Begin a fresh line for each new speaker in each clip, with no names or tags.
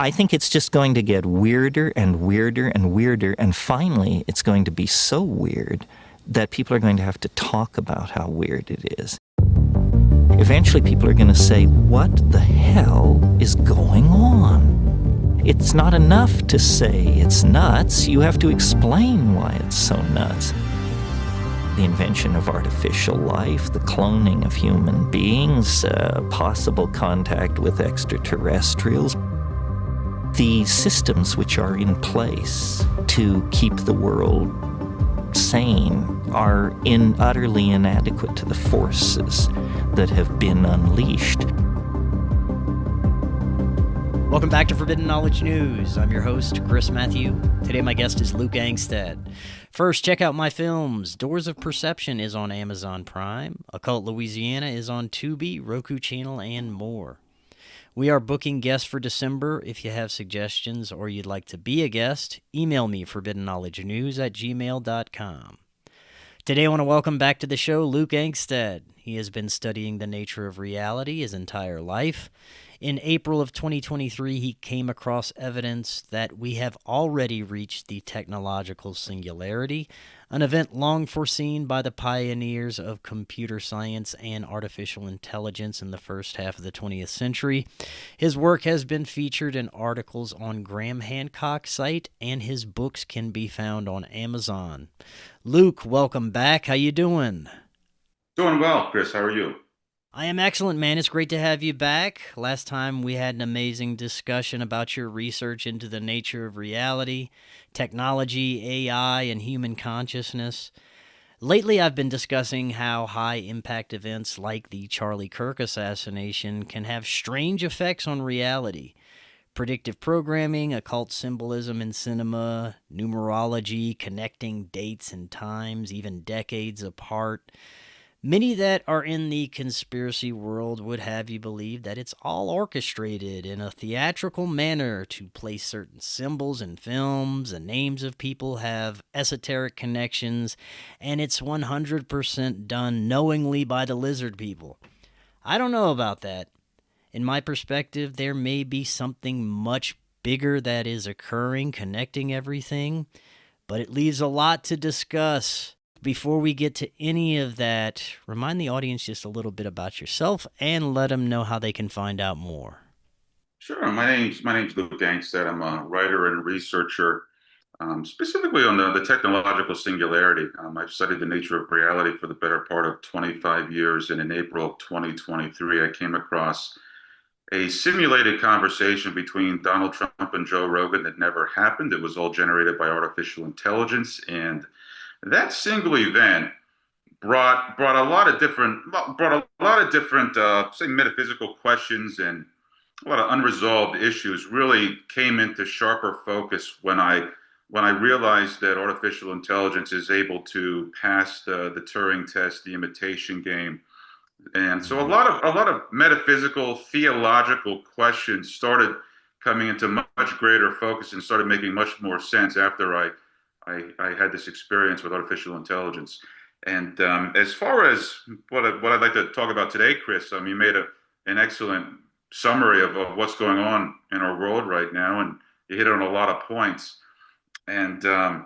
I think it's just going to get weirder and weirder and weirder, and finally it's going to be so weird that people are going to have to talk about how weird it is. Eventually people are going to say, what the hell is going on? It's not enough to say it's nuts. You have to explain why it's so nuts. The invention of artificial life, the cloning of human beings, possible contact with extraterrestrials, the systems which are in place to keep the world sane are utterly inadequate to the forces that have been unleashed.
Welcome back to Forbidden Knowledge News. I'm your host, Chris Matthew. Today my guest is Luke Angstadt. First, check out my films. Doors of Perception is on Amazon Prime. Occult Louisiana is on Tubi, Roku Channel, and more. We are booking guests for December. If you have suggestions or you'd like to be a guest, email me forbiddenknowledgenews@gmail.com. Today I want to welcome back to the show Luke Angstadt. He has been studying the nature of reality his entire life. In April of 2023, he came across evidence that we have already reached the technological singularity, an event long foreseen by the pioneers of computer science and artificial intelligence in the first half of the 20th century. His work has been featured in articles on Graham Hancock's site, and his books can be found on Amazon. Luke, welcome back. How you doing?
Doing well, Chris. How are you?
I am excellent, man. It's great to have you back. Last time we had an amazing discussion about your research into the nature of reality, technology, AI, and human consciousness. Lately, I've been discussing how high-impact events like the Charlie Kirk assassination can have strange effects on reality. Predictive programming, occult symbolism in cinema, numerology, connecting dates and times, even decades apart. Many that are in the conspiracy world would have you believe that it's all orchestrated in a theatrical manner to place certain symbols in films, and names of people have esoteric connections, and it's 100% done knowingly by the lizard people. I don't know about that. In my perspective, there may be something much bigger that is occurring, connecting everything, but it leaves a lot to discuss. Before we get to any of that, remind the audience just a little bit about yourself and let them know how they can find out more.
Sure. My name's Luke Angstadt. I'm a writer and researcher, specifically on the technological singularity. I've studied the nature of reality for the better part of 25 years, and in April of 2023, I came across a simulated conversation between Donald Trump and Joe Rogan that never happened. It was all generated by artificial intelligence, and that single event brought a lot of different say metaphysical questions, and a lot of unresolved issues really came into sharper focus when I realized that artificial intelligence is able to pass the Turing test, the imitation game. And so a lot of metaphysical, theological questions started coming into much greater focus and started making much more sense after I had this experience with artificial intelligence. And as far as what I'd like to talk about today, Chris, you made an excellent summary of what's going on in our world right now, and you hit on a lot of points. And I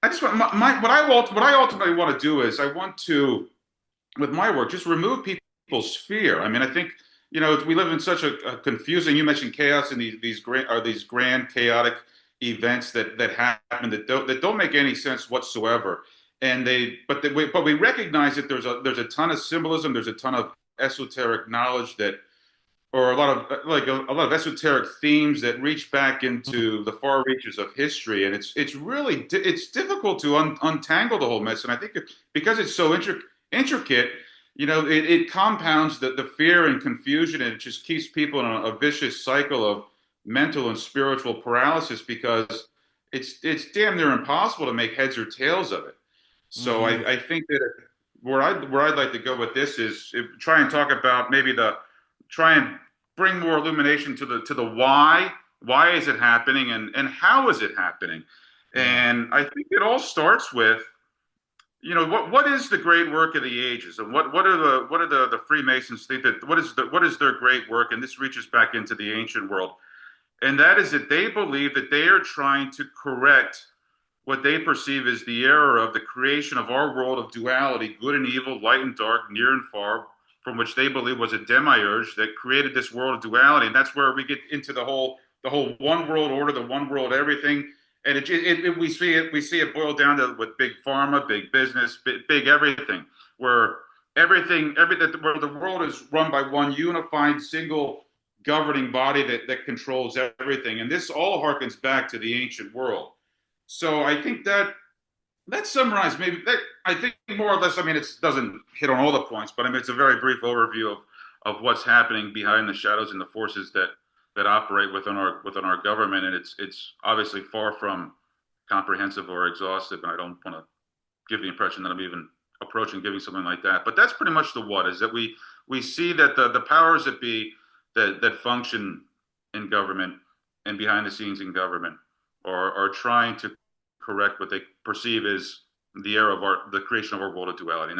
just want what I ultimately want to do is I want to, with my work, just remove people's fear. I mean, I think we live in such a confusing. You mentioned chaos and these grand chaotic events that happen that don't make any sense whatsoever, and but we recognize that there's a ton of symbolism, there's a ton of esoteric knowledge or a lot of esoteric themes that reach back into the far reaches of history, and it's really difficult to untangle the whole mess. And I think because it's so intricate, it compounds the fear and confusion, and it just keeps people in a vicious cycle of mental and spiritual paralysis, because it's damn near impossible to make heads or tails of it. So I think that where I'd like to go with this is try and talk about try and bring more illumination to the why is it happening, and how is it happening. And I think it all starts with what is the great work of the ages, and what are the Freemasons think that what is their great work, and this reaches back into the ancient world. And that is that they believe that they are trying to correct what they perceive as the error of the creation of our world of duality, good and evil, light and dark, near and far, from which they believe was a demiurge that created this world of duality. And that's where we get into the whole one world order, the one world everything. And we see it boiled down to with big pharma, big business, big everything, where where the world is run by one unified single governing body that controls everything. And this all harkens back to the ancient world. So I think that summarized maybe that I think more or less. I mean, it doesn't hit on all the points, but I mean it's a very brief overview of what's happening behind the shadows and the forces that operate within our government, and it's obviously far from comprehensive or exhaustive. And I don't want to give the impression that I'm even approaching giving something like that. But that's pretty much the what is that we see that the powers that be that function in government and behind the scenes in government are trying to correct what they perceive as the error of the creation of our world of duality.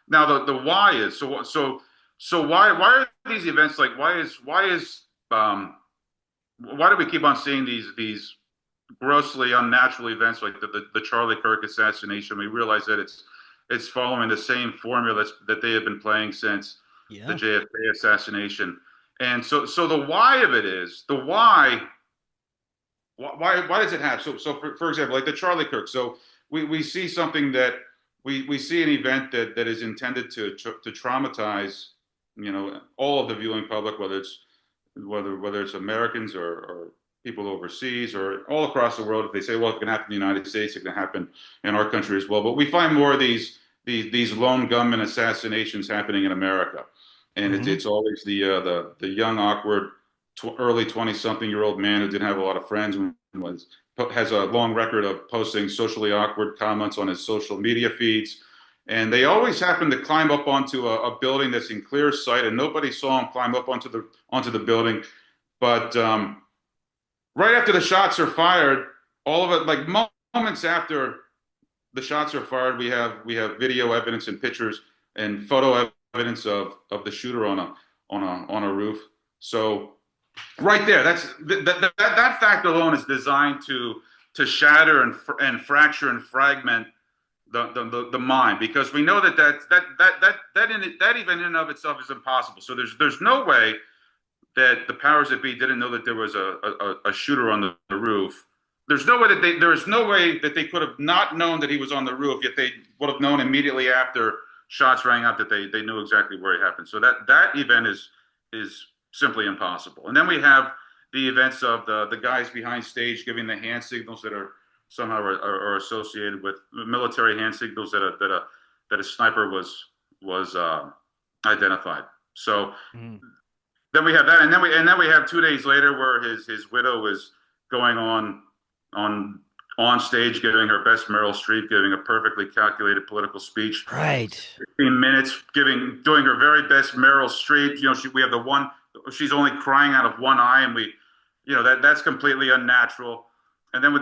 Now the why is so why are these events like why do we keep on seeing these grossly unnatural events like the Charlie Kirk assassination? We realize that it's following the same formula that they have been playing since the JFK assassination. And so the why of it is the why does it happen? So for example, like the Charlie Kirk. So we see something that we see an event that is intended to traumatize, all of the viewing public, whether it's Americans or people overseas or all across the world. If they say, well, it can happen in the United States, it can happen in our country as well. But we find more of these lone gunman assassinations happening in America, and it's always the young, awkward, early 20-something-year-old man who didn't have a lot of friends and has a long record of posting socially awkward comments on his social media feeds. And they always happen to climb up onto a building that's in clear sight, and nobody saw him climb up onto the building. But right after the shots are fired, all of it, like moments after the shots are fired, we have video evidence and pictures and photo evidence of the shooter on a roof. So right there, that fact alone is designed to shatter and fracture and fragment the mind, because we know that even in and of itself is impossible. So there's no way that the powers that be didn't know that there was a shooter on the roof. There is no way that they could have not known that he was on the roof, yet they would have known immediately after shots rang out that they knew exactly where he happened. So that event is simply impossible. And then we have the events of the guys behind stage giving the hand signals that are somehow are associated with military hand signals that a sniper was identified. So then we have that, and then we have 2 days later where his widow is going on stage giving her best Meryl Streep, giving a perfectly calculated political speech.
Right.
15 minutes doing her very best Meryl Streep. We have the one, she's only crying out of one eye, and that's completely unnatural. And then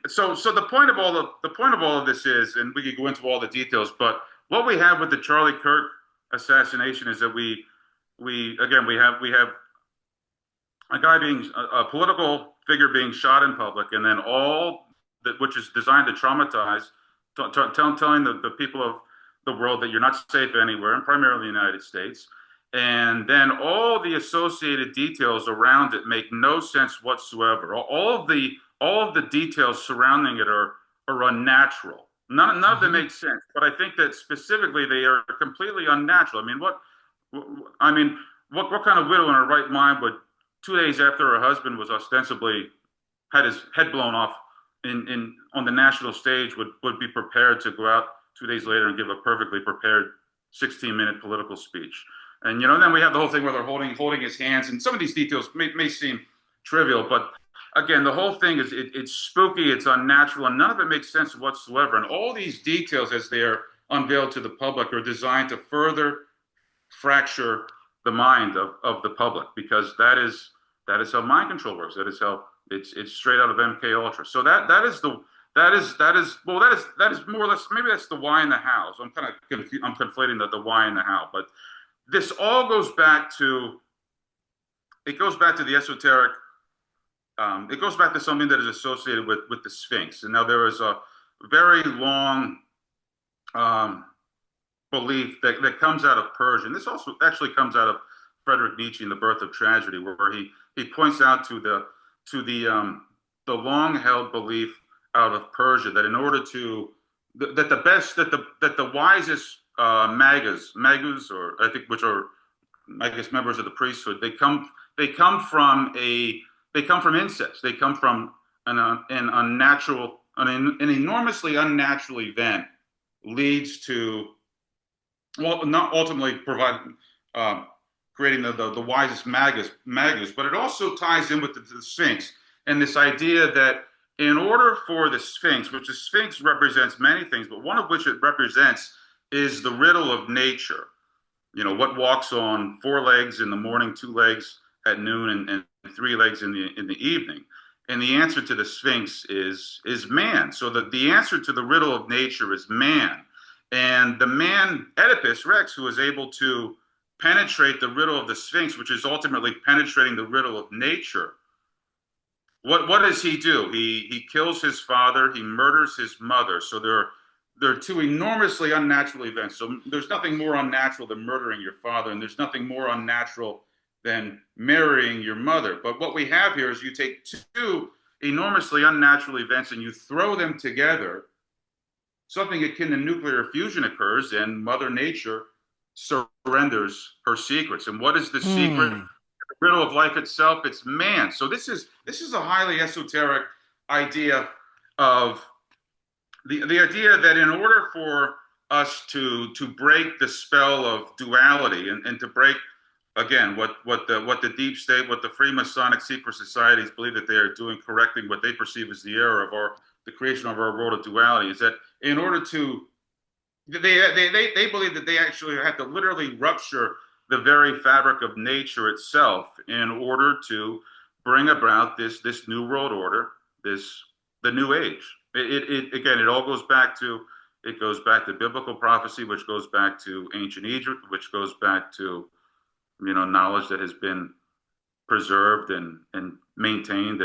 so the point of all of this is, and we could go into all the details, but what we have with the Charlie Kirk assassination is that we have a political figure being shot in public, and then all that, which is designed to traumatize, telling the people of the world that you're not safe anywhere, and primarily the United States. And then all the associated details around it make no sense whatsoever. All of the details surrounding it are unnatural. None of them make sense. But I think that specifically they are completely unnatural. I mean, what kind of widow in her right mind would 2 days after her husband was ostensibly had his head blown off on the national stage would be prepared to go out 2 days later and give a perfectly prepared 16-minute political speech? And then we have the whole thing where they're holding his hands, and some of these details may seem trivial, but again, the whole thing is it's spooky, it's unnatural, and none of it makes sense whatsoever. And all these details, as they are unveiled to the public, are designed to further fracture the mind of the public, because that is how mind control works. That is how it's straight out of MK Ultra. So that is more or less, maybe that's the why and the how. So I'm conflating the why and the how, but this all goes back to the esoteric it goes back to something that is associated with the Sphinx. And now there is a very long um, belief that comes out of Persia. And this also actually comes out of Friedrich Nietzsche in The Birth of Tragedy, where he points out to the long held belief out of Persia that in order to that the best that the wisest magus, or I think, which are, I guess, members of the priesthood, they come from incest. They come from an unnatural, an enormously unnatural event leads to, well, not ultimately provide creating the wisest magus, but it also ties in with the Sphinx and this idea that in order for the Sphinx, which the Sphinx represents many things, but one of which it represents is the riddle of nature. What walks on four legs in the morning, two legs at noon, and three legs in the evening. And the answer to the Sphinx is man. So the answer to the riddle of nature is man. And the man, Oedipus Rex, who is able to penetrate the riddle of the Sphinx, which is ultimately penetrating the riddle of nature, what does he do? He kills his father, he murders his mother. So there are two enormously unnatural events. So there's nothing more unnatural than murdering your father, and there's nothing more unnatural than marrying your mother. But what we have here is you take two enormously unnatural events and you throw them together. Something akin to nuclear fusion occurs, and Mother Nature surrenders her secrets. And what is the secret? The riddle of life itself, it's man. So this is a highly esoteric idea of the idea that in order for us to break the spell of duality and to break, again, what the deep state, what the Freemasonic secret societies believe that they are doing, correcting what they perceive as the error of the creation of our world of duality, is that in order to they believe that they actually have to literally rupture the very fabric of nature itself in order to bring about this new world order, the new age. Again, it all goes back to biblical prophecy, which goes back to ancient Egypt, which goes back to knowledge that has been preserved and maintained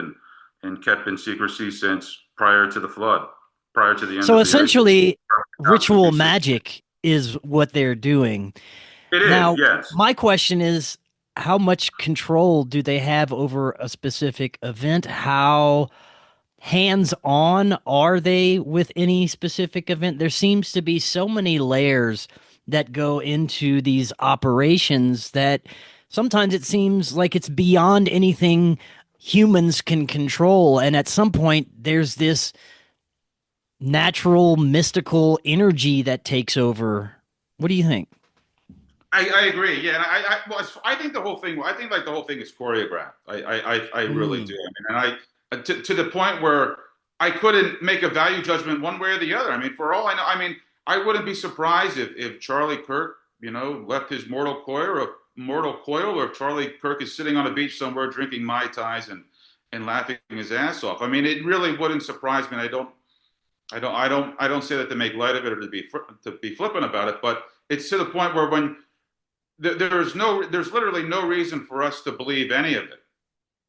and kept in secrecy since prior to the flood, prior to the end of the age.
So essentially, ritual magic is what they're doing.
It
now,
is, yes.
My question is, how much control do they have over a specific event? How hands-on are they with any specific event? There seems to be so many layers that go into these operations that sometimes it seems like it's beyond anything humans can control. And at some point, there's this natural, mystical energy that takes over. What do you think?
I agree. Yeah, I think the whole thing. I think like the whole thing is choreographed. I really do. I mean, and to the point where I couldn't make a value judgment one way or the other. I mean, for all I know, I mean, I wouldn't be surprised if Charlie Kirk, left his mortal coil, or if Charlie Kirk is sitting on a beach somewhere drinking Mai Tais and laughing his ass off. I mean, it really wouldn't surprise me. And I don't say that to make light of it or to be flippant about it, but it's to the point where when there's literally no reason for us to believe any of it,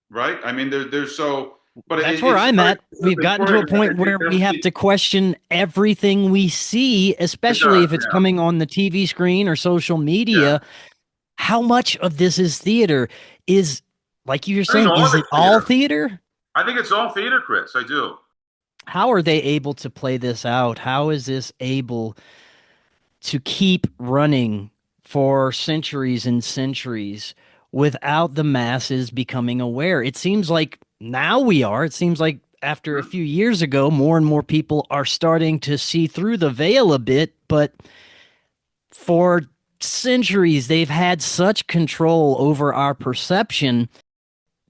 right? I mean, there's so, but
that's where I'm at. We've gotten to a point where we have to question everything we see, especially if it's coming on the TV screen or social media. Yeah. How much of this is theater? Is, like you were saying, is it all theater?
I think it's all theater, Chris. I do.
How are they able to play this out? How is this able to keep running for centuries and centuries without the masses becoming aware? It seems like now we are. It seems like after a few years ago, more and more people are starting to see through the veil a bit, but for centuries, they've had such control over our perception.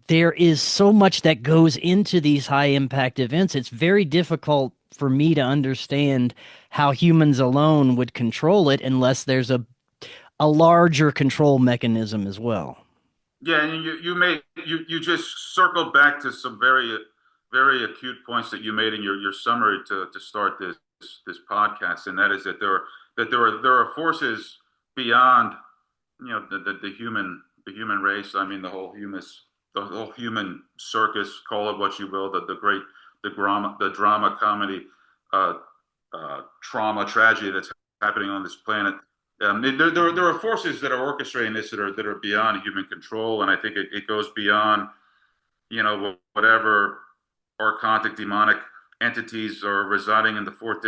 There is so much that goes into these high impact events. It's very difficult for me to understand how humans alone would control it unless there's a larger control mechanism as well.
Yeah, and you just circled back to some very very acute points that you made in your summary to start this podcast, and that is that there are forces beyond the human race. I mean, the whole the whole human circus, call it what you will, the drama comedy, uh, trauma, tragedy that's happening on this planet. There are forces that are orchestrating this that are beyond human control, and I think it goes beyond, whatever archontic demonic entities are residing in the fourth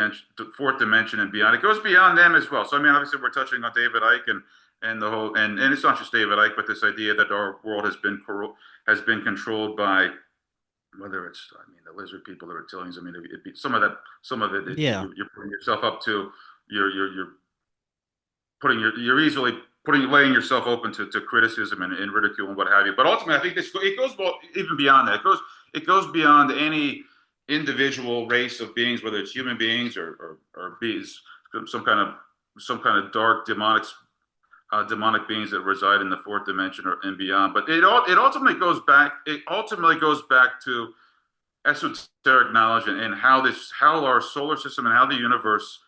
dimension and beyond. It goes beyond them as well. So I mean, obviously, we're touching on David Icke and the whole, and it's not just David Icke, but this idea that our world has been controlled by, whether it's, I mean, the lizard people, the reptilians. I mean, some of it,
Yeah.
you're putting yourself up to, you're you're easily laying yourself open to criticism and ridicule and what have you. But ultimately, I think it goes even beyond that. It goes beyond any individual race of beings, whether it's human beings or beings, some kind of dark demonic beings that reside in the fourth dimension and beyond. But it ultimately goes back. It ultimately goes back to esoteric knowledge and how our solar system and how the universe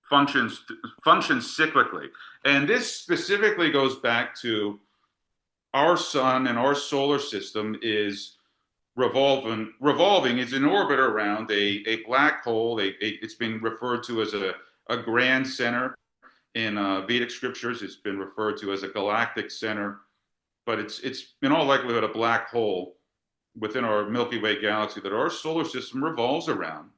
functions cyclically. And this specifically goes back to our sun, and our solar system is revolving. It's in orbit around a black hole. It's been referred to as a grand center in Vedic scriptures. It's been referred to as a galactic center, but it's in all likelihood a black hole within our Milky Way galaxy that our solar system revolves around.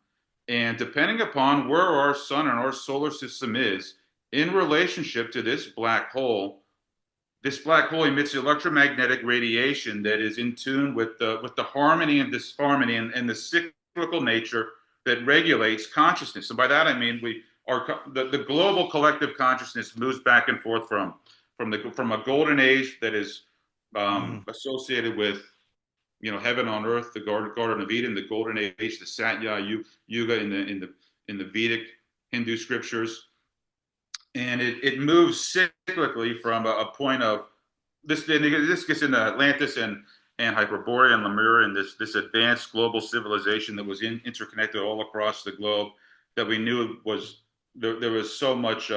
And depending upon where our sun and our solar system is in relationship to this black hole emits electromagnetic radiation that is in tune with the harmony and disharmony and the cyclical nature that regulates consciousness. And by that I mean the global collective consciousness moves back and forth from a golden age that is associated with heaven on earth, the Garden of Eden, the Golden Age, the Satya Yuga in the Vedic Hindu scriptures, and it moves cyclically from a point of this. This gets into Atlantis and Hyperborea and Lemuria and this advanced global civilization that was interconnected all across the globe, that we knew was there was so much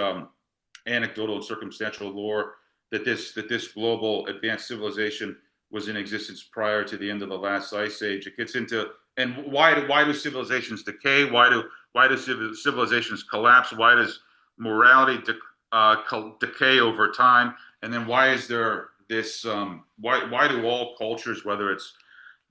anecdotal and circumstantial lore that this global advanced civilization was in existence prior to the end of the last ice age. It gets into, and why do civilizations decay? Why do civilizations collapse? Why does morality decay over time? And then why is there this? Why do all cultures, whether it's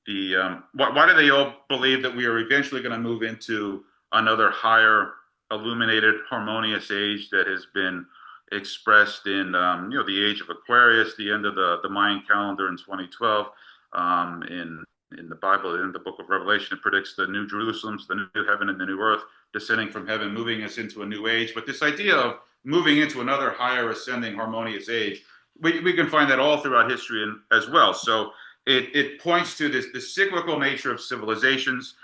why do they all believe that we are eventually going to move into another higher, illuminated, harmonious age that has been expressed in the age of Aquarius, the end of the Mayan calendar in 2012. In the Bible, in the book of Revelation, it predicts the new Jerusalems, the new heaven and the new earth descending from heaven, moving us into a new age. But this idea of moving into another higher, ascending, harmonious age, we can find that all throughout history as well. So it points to the cyclical nature of civilizations.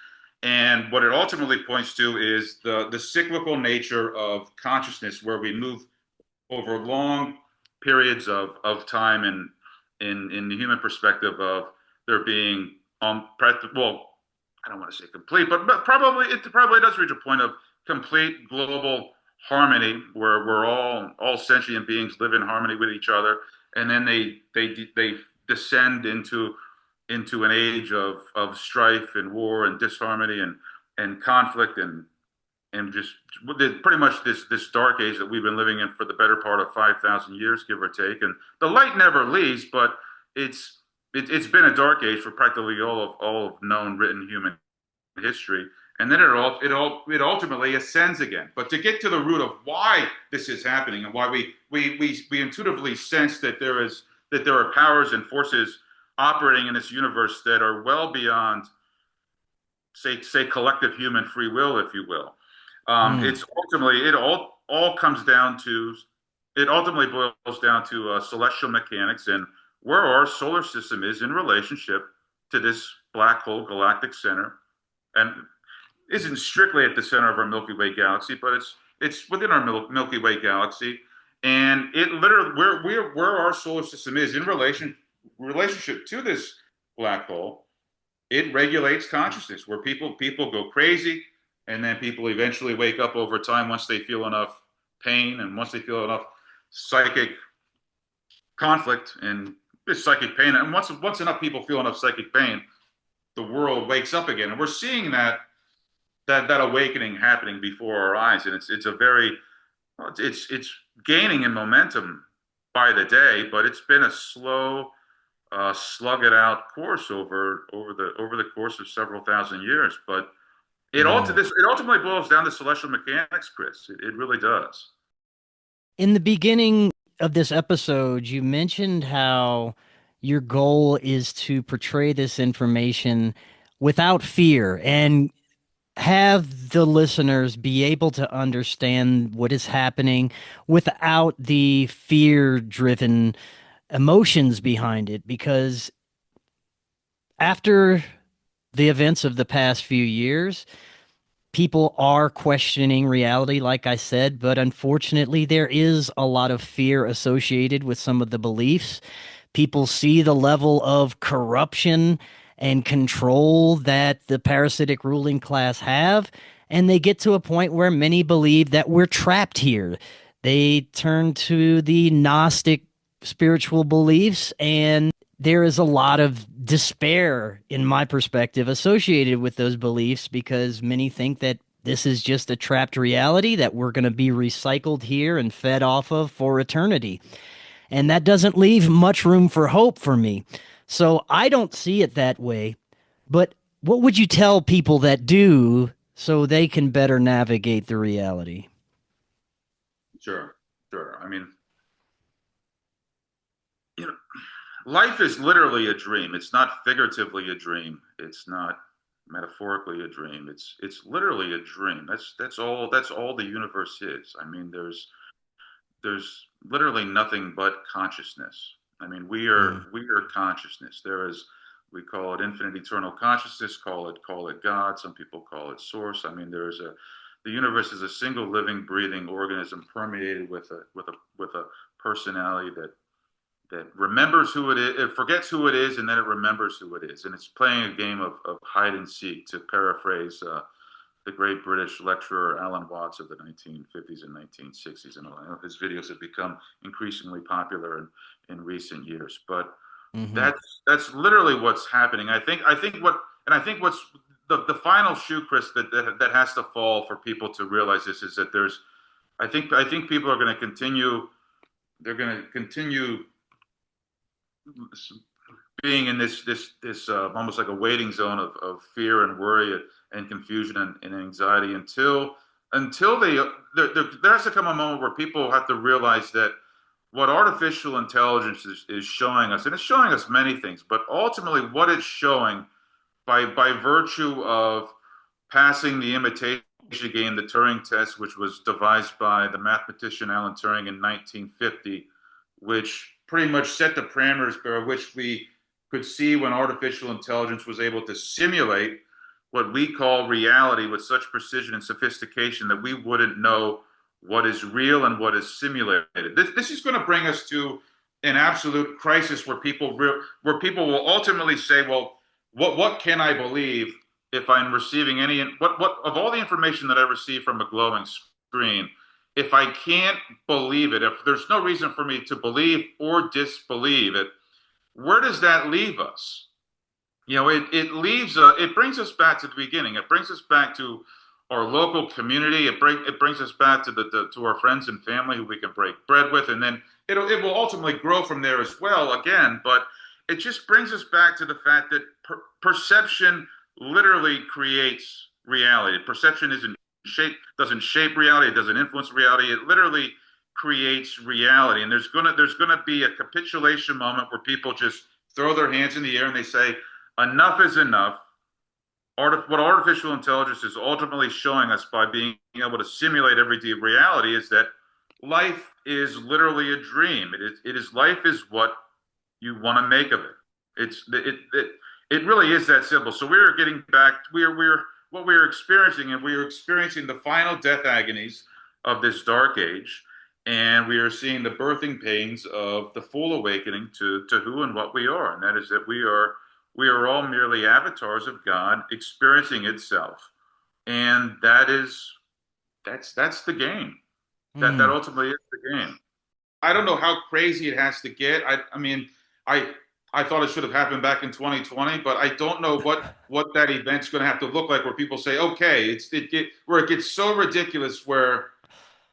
And what it ultimately points to is the cyclical nature of consciousness, where we move over long periods of time in the human perspective of there being well, I don't want to say complete, but probably it does reach a point of complete global harmony where we're all sentient beings live in harmony with each other, and then they descend into an age of strife and war and disharmony and conflict and just pretty much this dark age that we've been living in for the better part of 5,000 years, give or take. And the light never leaves, but it's been a dark age for practically all of known written human history. And then it ultimately ascends again. But to get to the root of why this is happening and why we intuitively sense that there are powers and forces operating in this universe that are well beyond, say collective human free will, if you will. It's ultimately it ultimately boils down to celestial mechanics and where our solar system is in relationship to this black hole galactic center, and isn't strictly at the center of our Milky Way galaxy, but it's within our Milky Way galaxy, and it literally where our solar system is in relationship to this black hole. It regulates consciousness, where people go crazy. And then people eventually wake up over time once they feel enough pain and once they feel enough psychic conflict and It's psychic pain, and once enough people feel enough psychic pain, the world wakes up again, and we're seeing that awakening happening before our eyes, and it's a very it's gaining in momentum by the day, but it's been a slow, slug it out course over the course of several thousand years. But
Yeah.
it ultimately boils down to celestial mechanics, Chris. It really does.
In the beginning of this episode, you mentioned how your goal is to portray this information without fear and have the listeners be able to understand what is happening without the fear driven emotions behind it. Because after the events of the past few years, people are questioning reality, like I said, but unfortunately, there is a lot of fear associated with some of the beliefs. People see the level of corruption and control that the parasitic ruling class have, and they get to a point where many believe that we're trapped here. They turn to the Gnostic spiritual beliefs, and there is a lot of despair, in my perspective, associated with those beliefs because many think that this is just a trapped reality that we're going to be recycled here and fed off of for eternity. And that doesn't leave much room for hope for me. So I don't see it that way. But what would you tell people that do so they can better navigate the reality?
Sure, sure. I mean, you know, life is literally a dream. It's not figuratively a dream. It's not metaphorically a dream. It's literally a dream. That's all the universe is. I mean, there's literally nothing but consciousness. I mean,
Mm.
we are consciousness. There is, we call it infinite eternal consciousness, call it God. Some people call it source. I mean, the universe is a single living, breathing organism permeated with a personality that remembers who it is, it forgets who it is, and then it remembers who it is. And it's playing a game of hide and seek, to paraphrase the great British lecturer Alan Watts of the 1950s and 1960s. And his videos have become increasingly popular in recent years. But
Hmm.
that's literally what's happening. I think what's the final shoe, Chris, that has to fall for people to realize this is that I think people are going to continue. They're going to continue being in this almost like a waiting zone of fear and worry and confusion and anxiety until there has to come a moment where people have to realize that what artificial intelligence is showing us, and it's showing us many things, but ultimately what it's showing by virtue of passing the imitation game, the Turing test, which was devised by the mathematician Alan Turing in 1950, which pretty much set the parameters by which we could see when artificial intelligence was able to simulate what we call reality with such precision and sophistication that we wouldn't know what is real and what is simulated. This is going to bring us to an absolute crisis where where people will ultimately say, well, what can I believe if I'm receiving what of all the information that I receive from a glowing screen, if I can't believe it, if there's no reason for me to believe or disbelieve it, where does that leave us? You know, it brings us back to the beginning. It brings us back to our local community. It brings us back to to our friends and family who we can break bread with, and then it will ultimately grow from there as well. Again, but it just brings us back to the fact that perception literally creates reality. Perception isn't doesn't shape reality. It doesn't influence reality. It literally creates reality. And there's gonna be a capitulation moment where people just throw their hands in the air and they say, enough is enough. What artificial intelligence is ultimately showing us by being able to simulate everyday reality is that life is literally a dream. It is life is what you want to make of it. It really is that simple. So we're getting back. We're what we're experiencing, and we are experiencing the final death agonies of this dark age, and we are seeing the birthing pains of the full awakening to who and what we are, and that is that we are all merely avatars of God experiencing itself, and that's the game. That
Mm.
ultimately is the game. I don't know how crazy it has to get. I mean, I I thought it should have happened back in 2020, but I don't know what that event's going to have to look like where people say, okay, where it gets so ridiculous where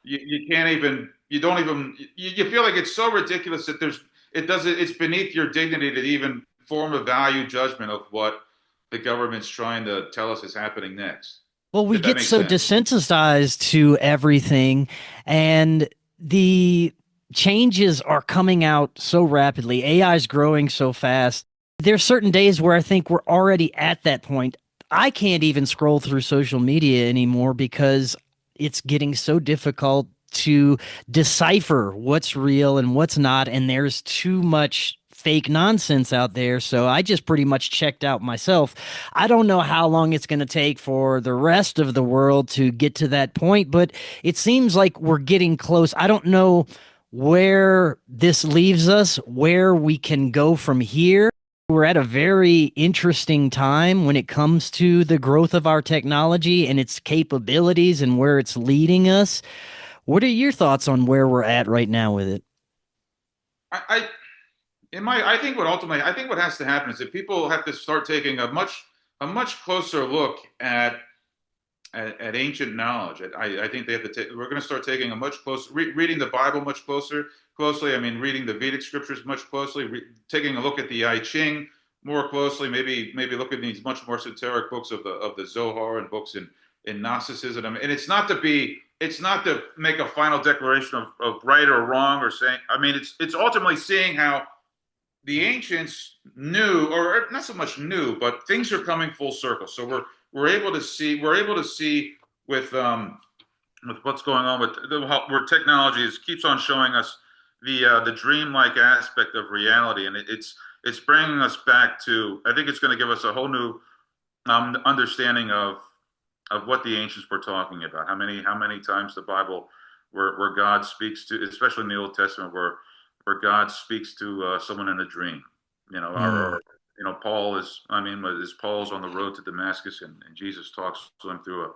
you can't even you don't even you feel like it's so ridiculous that it's beneath your dignity to even form a value judgment of what the government's trying to tell us is happening next.
Well, we
If that
get
makes
so
sense.
desensitized to everything, and the changes are coming out so rapidly. AI is growing so fast. There's certain days where I think we're already at that point. I can't even scroll through social media anymore because it's getting so difficult to decipher what's real and what's not, and there's too much fake nonsense out there. So I just pretty much checked out myself. I don't know how long it's going to take for the rest of the world to get to that point, but it seems like we're getting close. I don't know where this leaves us, where we can go from here. We're at a very interesting time when it comes to the growth of our technology and its capabilities and where it's leading us. What are your thoughts on where we're at right now with it?
I I think I think what has to happen is that people have to start taking a much closer look at ancient knowledge. I think they have to take. We're going to start taking a much closer reading the Bible much closely. I mean, reading the Vedic scriptures much closely. Taking a look at the I Ching more closely. Maybe look at these much more esoteric books of the Zohar and books in Gnosticism. I mean, and it's not to make a final declaration of right or wrong or saying. I mean, it's ultimately seeing how the ancients knew, or not so much knew, but things are coming full circle. So we're able to see with what's going on with where technology keeps on showing us the dreamlike aspect of reality, and it's bringing us back to. I think it's going to give us a whole new understanding of what the ancients were talking about. How many times the Bible where God speaks to, especially in the Old Testament, where God speaks to someone in a dream,
Mm,
or Paul is, I mean, is Paul's on the road to Damascus, and Jesus talks to him through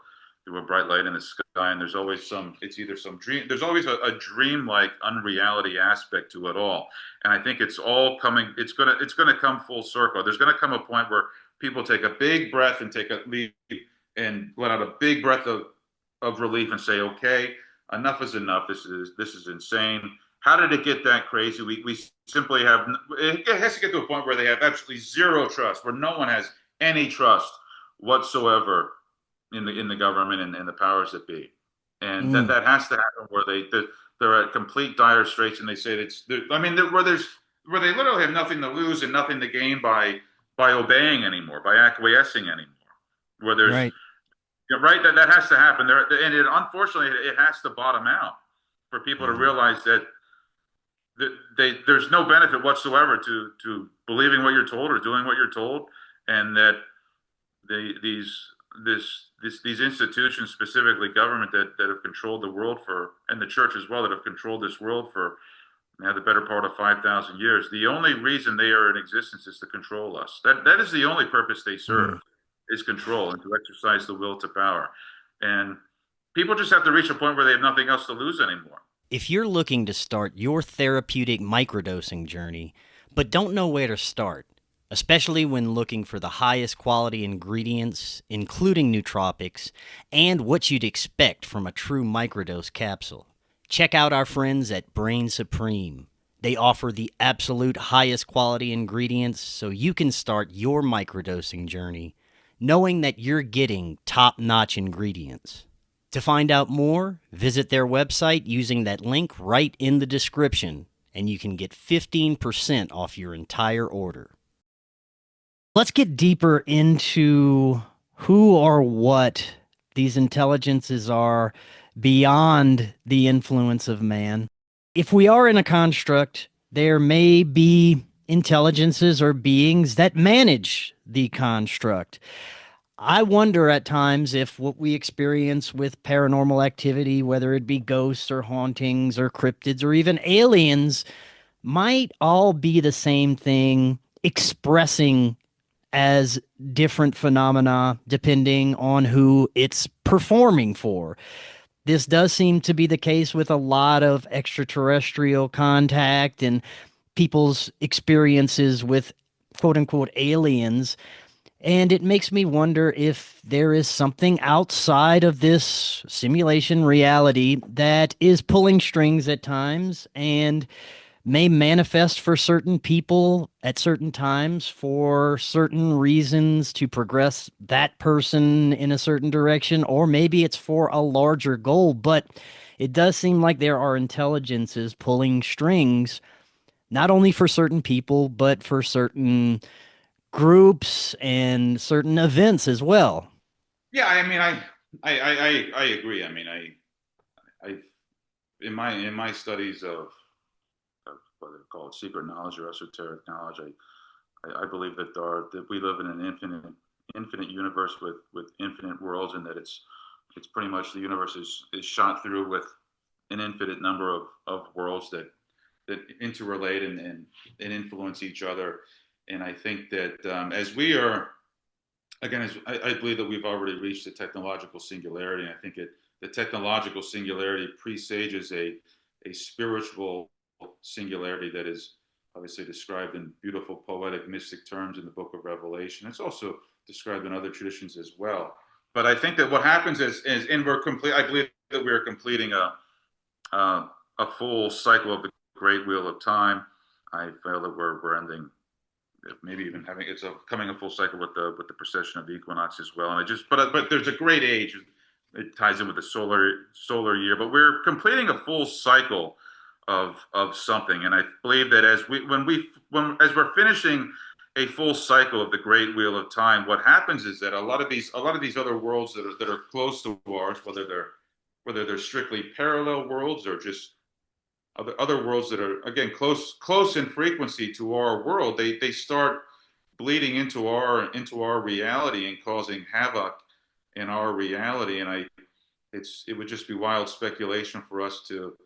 a bright light in the sky, and there's always it's either some dream, there's always a dream-like unreality aspect to it all, and I think it's all coming, it's gonna come full circle. There's gonna come a point where people take a big breath and take a leap and let out a big breath of relief and say, okay, enough is enough. This is insane. How did it get that crazy? We simply have, it has to get to a point where they have absolutely zero trust, where no one has any trust whatsoever in the government and the powers that be. And
mm,
that has to happen where they're at complete dire straits, and they say I mean, where they literally have nothing to lose and nothing to gain by obeying anymore, by acquiescing anymore. Where there's
right.
right, that has to happen there, and unfortunately it has to bottom out for people to
Mm.
realize that there's no benefit whatsoever to believing what you're told or doing what you're told, and that these these institutions, specifically government, that have controlled the world for, and the church as well, that have controlled this world for now the better part of 5,000 years. The only reason they are in existence is to control us. That is the only purpose they serve,
Mm.
is control and to exercise the will to power. And people just have to reach a point where they have nothing else to lose anymore.
If you're looking to start your therapeutic microdosing journey, but don't know where to start, especially when looking for the highest quality ingredients, including nootropics, and what you'd expect from a true microdose capsule, check out our friends at Brainsupreme. They offer the absolute highest quality ingredients so you can start your microdosing journey knowing that you're getting top-notch ingredients. To find out more, visit their website using that link right in the description, and you can get 15% off your entire order. Let's get deeper into who or what these intelligences are beyond the influence of man. If we are in a construct, there may be intelligences or beings that manage the construct. I wonder at times if what we experience with paranormal activity, whether it be ghosts or hauntings or cryptids or even aliens, might all be the same thing expressing as different phenomena depending on who it's performing for. This does seem to be the case with a lot of extraterrestrial contact, and people's experiences with quote unquote aliens. And it makes me wonder if there is something outside of this simulation reality that is pulling strings at times and may manifest for certain people at certain times for certain reasons to progress that person in a certain direction, or maybe it's for a larger goal. But it does seem like there are intelligences pulling strings, not only for certain people, but for certain groups and certain events as well.
Yeah, I mean, I agree. I mean, I in my studies of whether to call it secret knowledge or esoteric knowledge, I believe that that we live in an infinite universe with infinite worlds, and that it's pretty much the universe is shot through with an infinite number of worlds that interrelate and influence each other. And I think that as we are, again, I believe that we've already reached the technological singularity. And I think the technological singularity presages a spiritual singularity that is obviously described in beautiful, poetic, mystic terms in the book of Revelation. It's also described in other traditions as well. But I think that what happens is and we're complete. I believe that we are completing a full cycle of the Great Wheel of Time. I feel that we're ending, maybe even having coming a full cycle with the precession of the equinox as well. And but there's a great age. It ties in with the solar year, but we're completing a full cycle of something. And I believe that as we're finishing a full cycle of the Great Wheel of Time, what happens is that a lot of these other worlds that are close to ours, whether they're strictly parallel worlds or just other worlds that are, again, close in frequency to our world, they start bleeding into our reality and causing havoc in our reality. And it would just be wild speculation for us to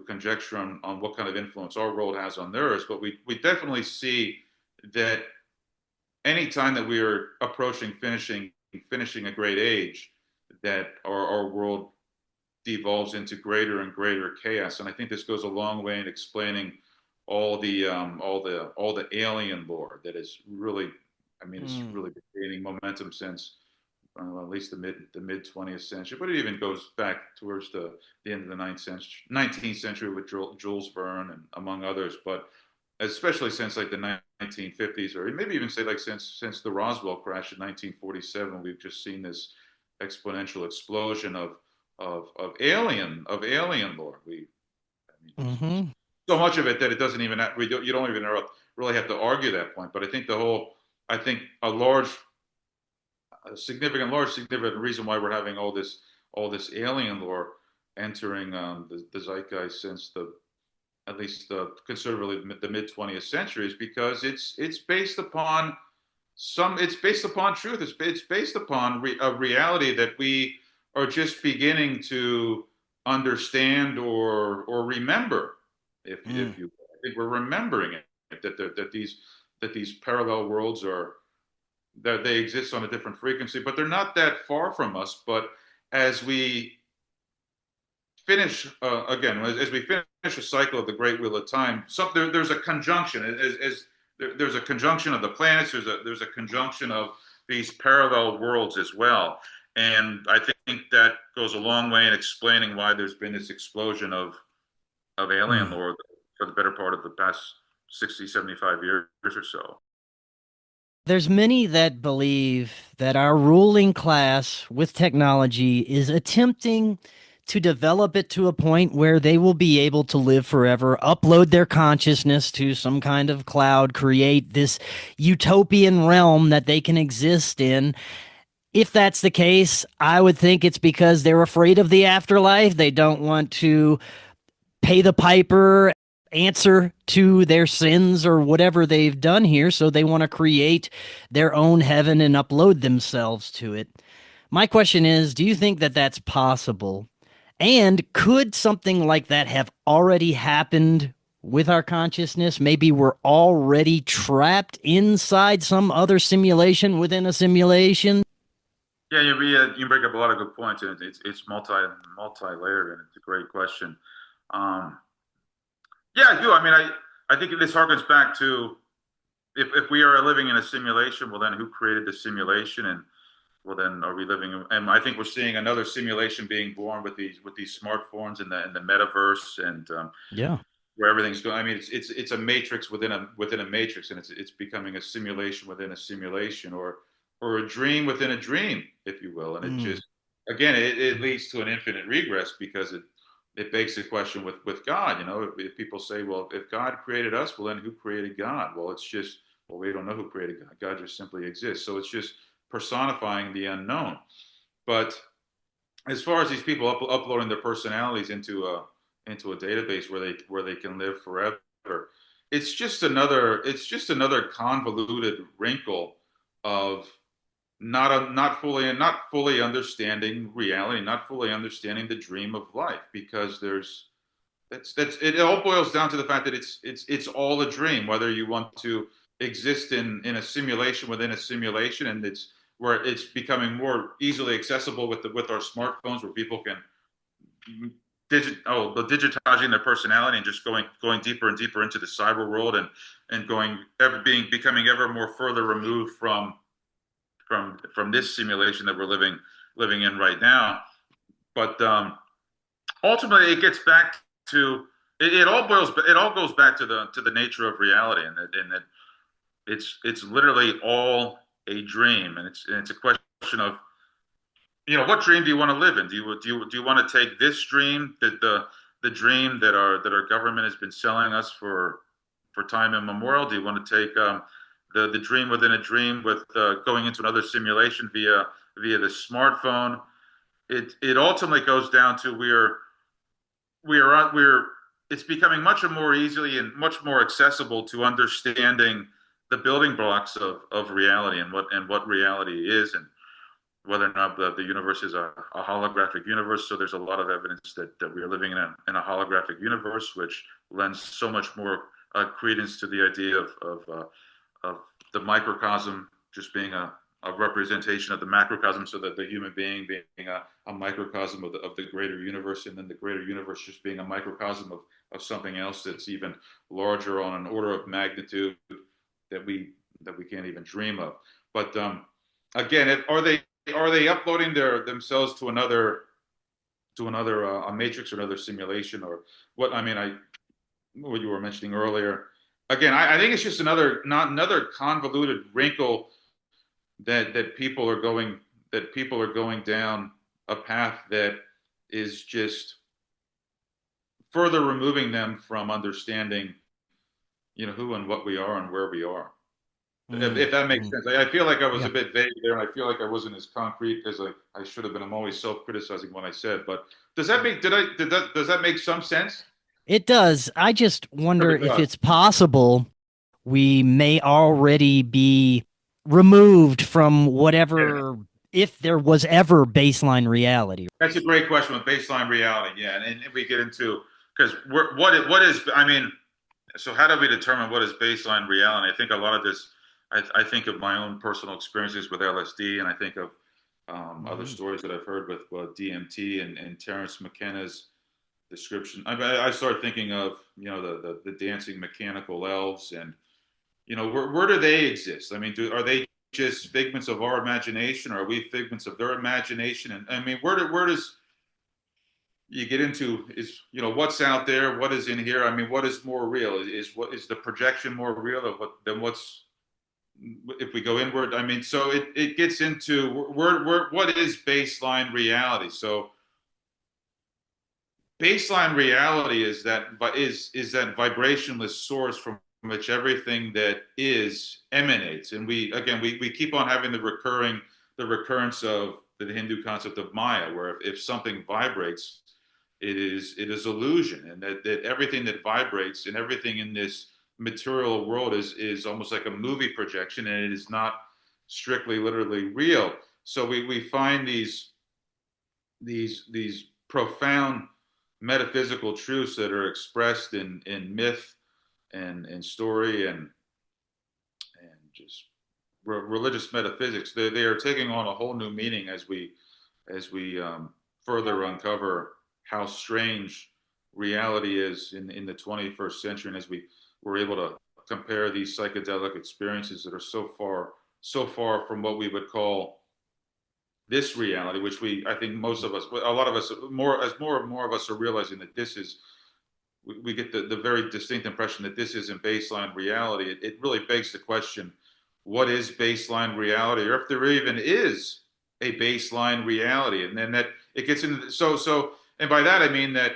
conjecture on what kind of influence our world has on theirs. But we definitely see that any time that we are approaching finishing a great age, that our world devolves into greater and greater chaos. And I think this goes a long way in explaining all the alien lore that is really, I mean, it's
Mm.
really gaining momentum since at least the mid 20th century, but it even goes back towards the end of the 19th century with Jules Verne and among others. But especially since like the 1950s, or maybe even say like since the Roswell crash in 1947, we've just seen this exponential explosion of alien lore. I mean, there's
Hmm.
so much of it that it doesn't even you don't even really have to argue that point. But I think I think large significant reason why we're having all this alien lore entering the zeitgeist since at least considerably the mid 20th century is because it's based upon it's based upon truth. It's based upon a reality that we are just beginning to understand or remember.
Mm.
If you, I think we're remembering it that these parallel worlds are that they exist on a different frequency, but they're not that far from us. But as we finish again, as we finish a cycle of the Great Wheel of Time, there's a conjunction. There's a conjunction of the planets. There's a conjunction of these parallel worlds as well, and I think that goes a long way in explaining why there's been this explosion of alien
Mm.
lore for the better part of the past 60, 75 years or so.
There's many that believe that our ruling class with technology is attempting to develop it to a point where they will be able to live forever, upload their consciousness to some kind of cloud, create this utopian realm that they can exist in. If that's the case, I would think it's because they're afraid of the afterlife. They don't want to pay the piper, answer to their sins or whatever they've done here. So they want to create their own heaven and upload themselves to it. My question is, do you think that that's possible? And could something like that have already happened with our consciousness? Maybe we're already trapped inside some other simulation within a simulation.
Yeah, you bring up a lot of good points, and it's multi layered, and it's a great question. Um, yeah, I do. I mean, I think this harkens back to if we are living in a simulation, well, then who created the simulation? And well, then are we living? And I think we're seeing another simulation being born with these smartphones and the metaverse and
Yeah.
where everything's going. I mean, it's a matrix within a matrix, and it's becoming a simulation within a simulation, or a dream within a dream, if you will. And it
Mm.
just again, it leads to an infinite regress because it begs the question with God. You know, if people say, well, if God created us, well, then who created God? Well, it's just well, we don't know who created God. God just simply exists. So it's just personifying the unknown. But as far as these people uploading their personalities into a database where they can live forever, it's just another convoluted wrinkle of not fully understanding reality, not fully understanding the dream of life, because that's it all boils down to the fact that it's all a dream, whether you want to exist in a simulation within a simulation, and it's where it's becoming more easily accessible with our smartphones, where people can digitizing their personality and just going deeper and deeper into the cyber world, and becoming ever more further removed from this simulation that we're living in right now. But ultimately, it gets back to it all goes back to the nature of reality, and that it's literally all a dream, and it's a question of, you know, what dream do you want to live in? Do you want to take this dream, that the dream that our government has been selling us for time immemorial? Do you want to take the dream within a dream with going into another simulation via the smartphone? It ultimately goes down to we're it's becoming much more easily and much more accessible to understanding the building blocks of reality, and what reality is, and whether or not the universe is a holographic universe. So there's a lot of evidence that we are living in a holographic universe, which lends so much more credence to the idea of the microcosm just being a representation of the macrocosm, so that the human being being a microcosm of the greater universe, and then the greater universe just being a microcosm of something else that's even larger on an order of magnitude that we can't even dream of. But again, are they uploading themselves to another a matrix or another simulation, or what? I mean, what you were mentioning earlier. Again, I think it's just another convoluted wrinkle that people are going down a path that is just further removing them from understanding, you know, who and what we are and where we are. If that makes
Mm.
sense. I feel like I was
Yeah.
a bit vague there, and I feel like I wasn't as concrete as I should have been. I'm always self-criticizing what I said, but does that make some sense?
It does. I just
It
wonder
really
if
does.
it's possible we may already be removed from
Yeah,
whatever, if there was ever baseline reality.
that's a great question with baseline reality. Yeah, and we get into because what is I mean, so how do we determine what is baseline reality? I think a lot of this, I think of my own personal experiences with LSD, and I think of other
Hmm.
stories that I've heard with DMT and Terence McKenna's description. I start thinking of, you know, the dancing mechanical elves, and you know, where do they exist? I mean, are they just figments of our imagination, or are we figments of their imagination? And I mean, where does you get into, is, you know, what's out there, what is in here? I mean, what is more real? What is the projection more real of than what's if we go inward? I mean, so it gets into what is baseline reality? So baseline reality is that vibrationless source from which everything that is emanates. And we keep on having the recurrence of the Hindu concept of Maya, where if something vibrates, it is illusion, and that everything that vibrates and everything in this material world is almost like a movie projection, and it is not strictly literally real. So we find these profound metaphysical truths that are expressed in myth and story and just religious metaphysics. They are taking on a whole new meaning as we further uncover how strange reality is in the 21st century, and as we we're able to compare these psychedelic experiences that are so far from what we would call this reality, which I think most of us, a lot of us, more and more of us are realizing that this is, we get the very distinct impression that this isn't baseline reality. It really begs the question, what is baseline reality, or if there even is a baseline reality? And then that it gets into and by that I mean that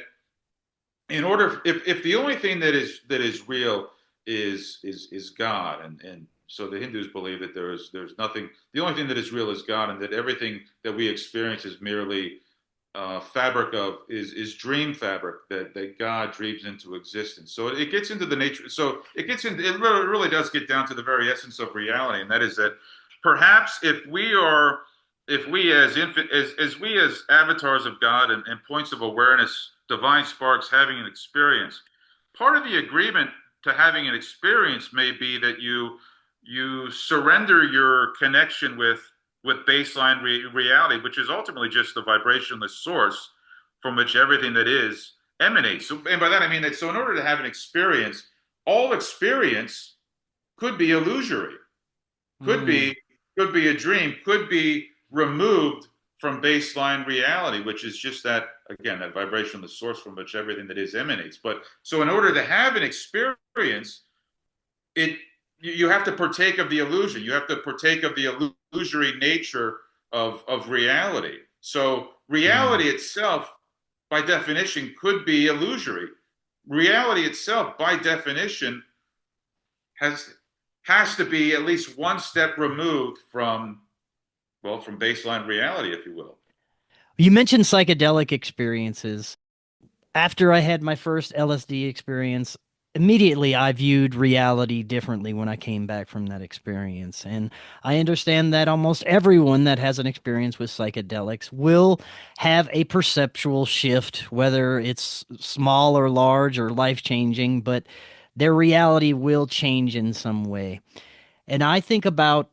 in order, if the only thing that is real is God, and so the Hindus believe that there's nothing, the only thing that is real is God, and that everything that we experience is merely fabric of is dream fabric that God dreams into existence. So it gets into the nature. So it really does get down to the very essence of reality, and that is that perhaps if we as we as avatars of God and points of awareness, divine sparks having an experience, part of the agreement to having an experience may be that you surrender your connection with baseline reality, which is ultimately just the vibrationless source from which everything that is emanates. So, and by that I mean that, so in order to have an experience, all experience could be illusory, could be a dream, could be removed from baseline reality, which is just that, again, that vibrationless source from which everything that is emanates. But so in order to have an experience, you have to partake of the illusion. You have to partake of the illusory nature of reality. So reality itself, by definition, could be illusory. Reality itself, by definition, has to be at least one step removed from baseline reality, if you will.
You mentioned psychedelic experiences. After I had my first LSD experience, immediately I viewed reality differently when I came back from that experience. And I understand that almost everyone that has an experience with psychedelics will have a perceptual shift, whether it's small or large or life changing, but their reality will change in some way. And I think about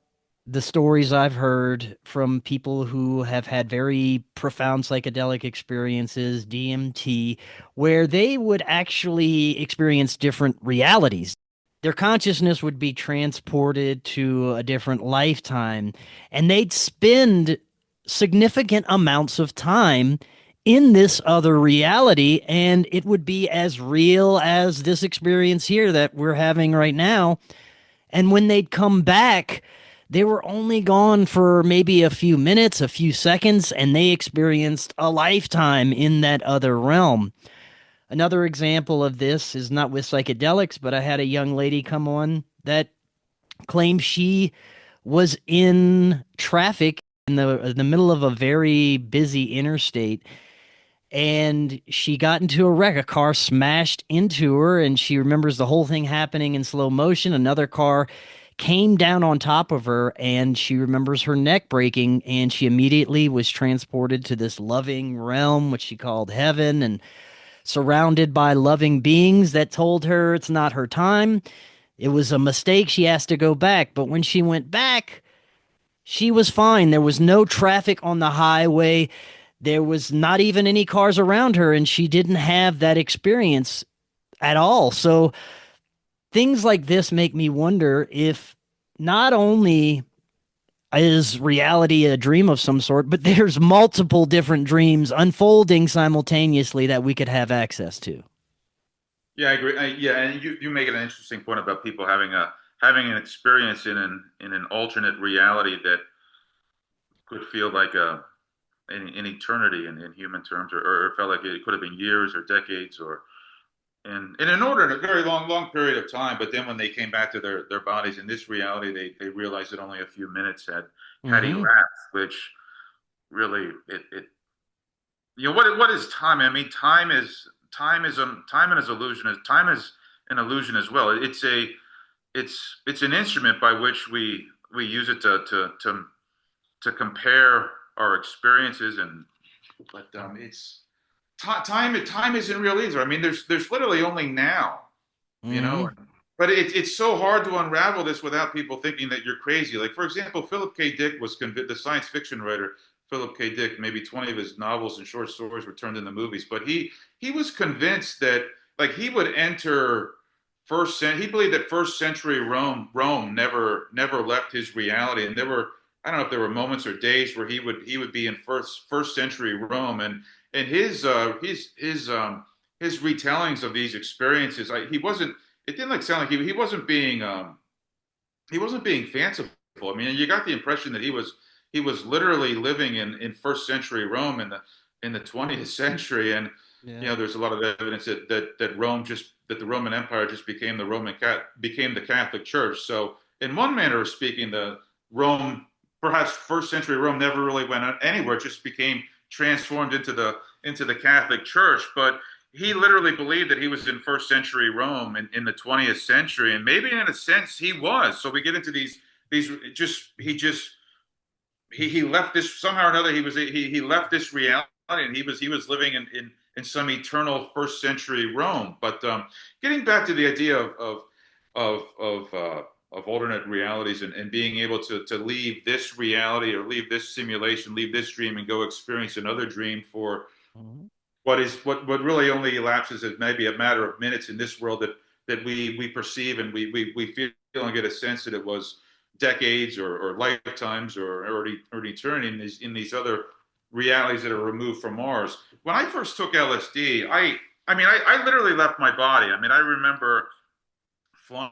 the stories I've heard from people who have had very profound psychedelic experiences, DMT, where they would actually experience different realities. Their consciousness would be transported to a different lifetime, and they'd spend significant amounts of time in this other reality, and it would be as real as this experience here that we're having right now. And when they'd come back, they were only gone for maybe a few minutes, a few seconds, and they experienced a lifetime in that other realm. Another example of this is not with psychedelics, but I had a young lady come on that claimed she was in traffic in the middle of a very busy interstate, and she got into a wreck. A car smashed into her, and she remembers the whole thing happening in slow motion. Another car came down on top of her, and she remembers her neck breaking, and she immediately was transported to this loving realm, which she called heaven, and surrounded by loving beings that told her it's not her time. It was a mistake. She has to go back. But when she went back, she was fine. There was no traffic on the highway. There was not even any cars around her, and she didn't have that experience at all. So things like this make me wonder if not only is reality a dream of some sort, but there's multiple different dreams unfolding simultaneously that we could have access to.
Yeah, I agree. Yeah, and you make an interesting point about people having an experience in an alternate reality that could feel like an eternity in human terms, or felt like it could have been years or decades, or in an order in a very long period of time. But then when they came back to their bodies in this reality, they realized that only a few minutes had elapsed, which really it what is time? I mean, time and is illusion. Time is an illusion as well. It's an instrument by which we use it to compare our experiences, but it's time isn't real either. I mean, there's literally only now, you know. But it's so hard to unravel this without people thinking that you're crazy. Like, for example, Philip K. Dick was convinced, the science fiction writer Philip K. Dick, maybe 20 of his novels and short stories were turned into movies, but he was convinced that, like, he would enter he believed that first century Rome never left his reality, and there were, I don't know if there were moments or days where he would be in first century Rome, and his retellings of these experiences, he wasn't, it didn't like sound like he wasn't being fanciful. I mean, you got the impression that he was literally living in first century Rome in the 20th century, and
Yeah.
there's a lot of evidence that the Roman Empire just became became the Catholic Church. So, in one manner of speaking, the Rome, perhaps first century Rome, never really went anywhere. It just became transformed into the Catholic Church. But he literally believed that he was in first century Rome in the 20th century, and maybe in a sense he was. So we get into these he left this somehow or another. He left this reality, and he was living in some eternal first century Rome. But getting back to the idea of alternate realities, and being able to leave this reality, or leave this simulation, leave this dream, and go experience another dream for
Mhm.
what really only elapses as maybe a matter of minutes in this world, that we perceive, and we feel and get a sense that it was decades or lifetimes or eternity in these other realities that are removed from ours. When I first took LSD, I literally left my body. I mean, I remember flying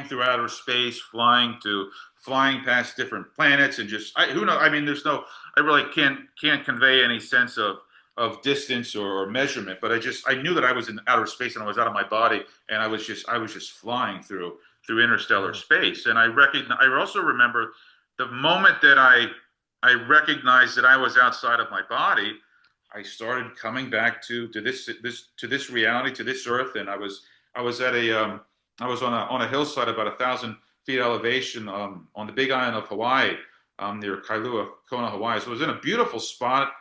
through outer space, flying past different planets, and just who knows. I mean, I really can't convey any sense of distance or measurement, but I knew that I was in outer space, and I was out of my body, and I was just flying through interstellar
Oh.
space. And I also remember the moment that I recognized that I was outside of my body. I started coming back to this reality, to this earth, and I was at I was on a hillside about 1,000 feet elevation, on the Big Island of Hawaii, near Kailua, Kona, Hawaii. So it was in a beautiful spot,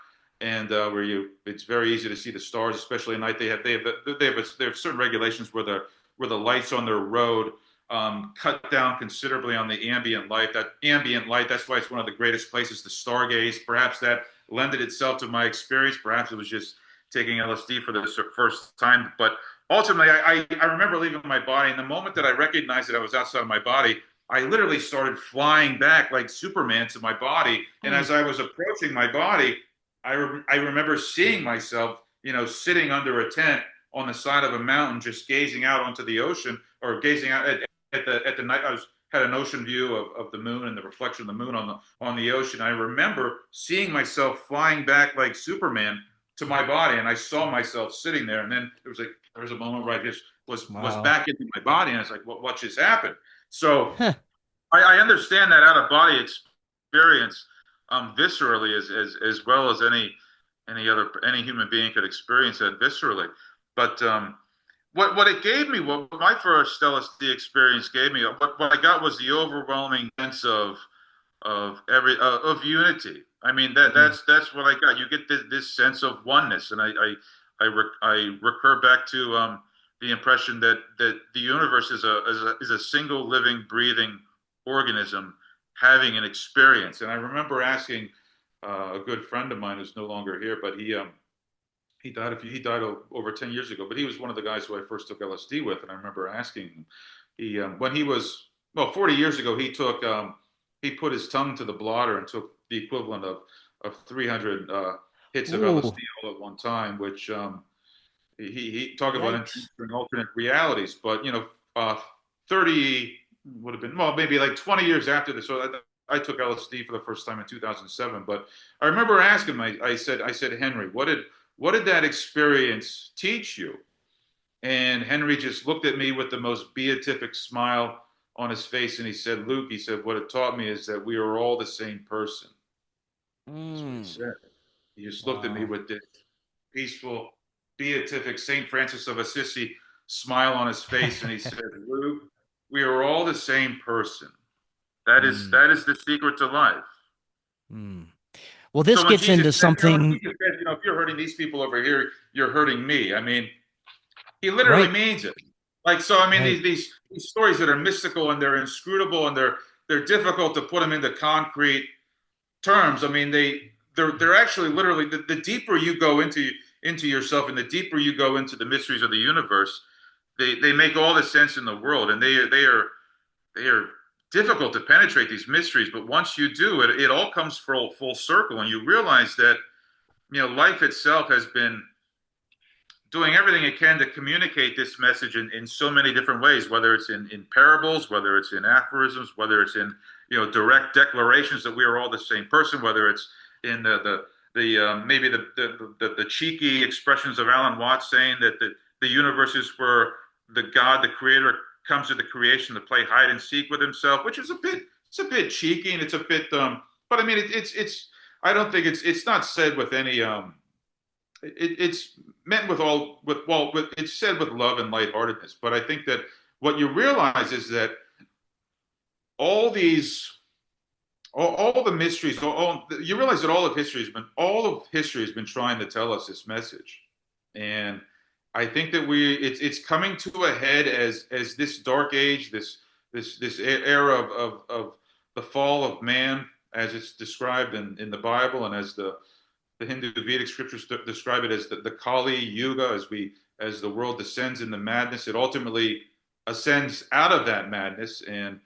and it's very easy to see the stars, especially at night. They have certain regulations where the lights on their road cut down considerably on the ambient light. That ambient light, that's why it's one of the greatest places to stargaze. Perhaps that lended itself to my experience. Perhaps it was just taking LSD for the first time. But ultimately, I remember leaving my body, and the moment that I recognized that I was outside of my body, I literally started flying back like Superman to my body. And
Mm.
as I was approaching my body, I remember seeing myself, sitting under a tent on the side of a mountain, just gazing out onto the ocean, or gazing out at the night. Had an ocean view of the moon and the reflection of the moon on the ocean. I remember seeing myself flying back like Superman to my body, and I saw myself sitting there. And then there was a moment where I just was
Wow.
back into my body, and I was like, what just happened? So
Huh.
I understand that out of body experience, viscerally, as well as any human being could experience that viscerally. But what it gave me, what my first LSD experience gave me, what I got was the overwhelming sense of unity. I mean,
Mm.
that's what I got. You get this sense of oneness, and I recur back to the impression that the universe is a single living, breathing organism having an experience. And I remember asking a good friend of mine who's no longer here, but he died over 10 years ago. But he was one of the guys who I first took LSD with, and I remember asking him, when he was, well, 40 years ago, he put his tongue to the blotter and took the equivalent of 300 hits of
Ooh.
LSD all at one time, which he talked about
Yikes.
entering alternate realities. But 30 would have been, well, maybe like 20 years after this. So I took LSD for the first time in 2007. But I remember asking him, I said, Henry, what did that experience teach you? And Henry just looked at me with the most beatific smile on his face, and he said, Luke, he said, what it taught me is that we are all the same person. That's what he
Mm.
said. He just looked at me
Wow.
with this peaceful, beatific St. Francis of Assisi smile on his face, and he said, Luke, we are all the same person.
Mm.
That is the secret to life.
Mm. Well, this
So when
gets
Jesus
into
said,
something,
if you're hurting these people over here, you're hurting me. I mean, he literally
right?
means it. Like, so, I mean,
Right.
these stories that are mystical and they're inscrutable and they're difficult to put them into concrete terms. I mean, they're actually literally the deeper you go into yourself, and the deeper you go into the mysteries of the universe, they make all the sense in the world, and they are difficult to penetrate, these mysteries. But once you do, it all comes full circle, and you realize that life itself has been doing everything it can to communicate this message in so many different ways, whether it's in parables, whether it's in aphorisms, whether it's in direct declarations that we are all the same person, whether it's in the maybe the cheeky expressions of Alan Watts saying that the universe is where the God, the creator, comes to the creation to play hide and seek with himself, which is a bit cheeky, and it's a bit but I mean it's I don't think it's not said with any it's meant it's said with love and lightheartedness. But I think that what you realize is that all these all the mysteries, you realize that all of history has been trying to tell us this message. And I think that it's coming to a head as this dark age, this era of the fall of man, as it's described in the Bible, and as the Hindu Vedic scriptures describe it as the Kali Yuga, as the world descends into madness. It ultimately ascends out of that madness. And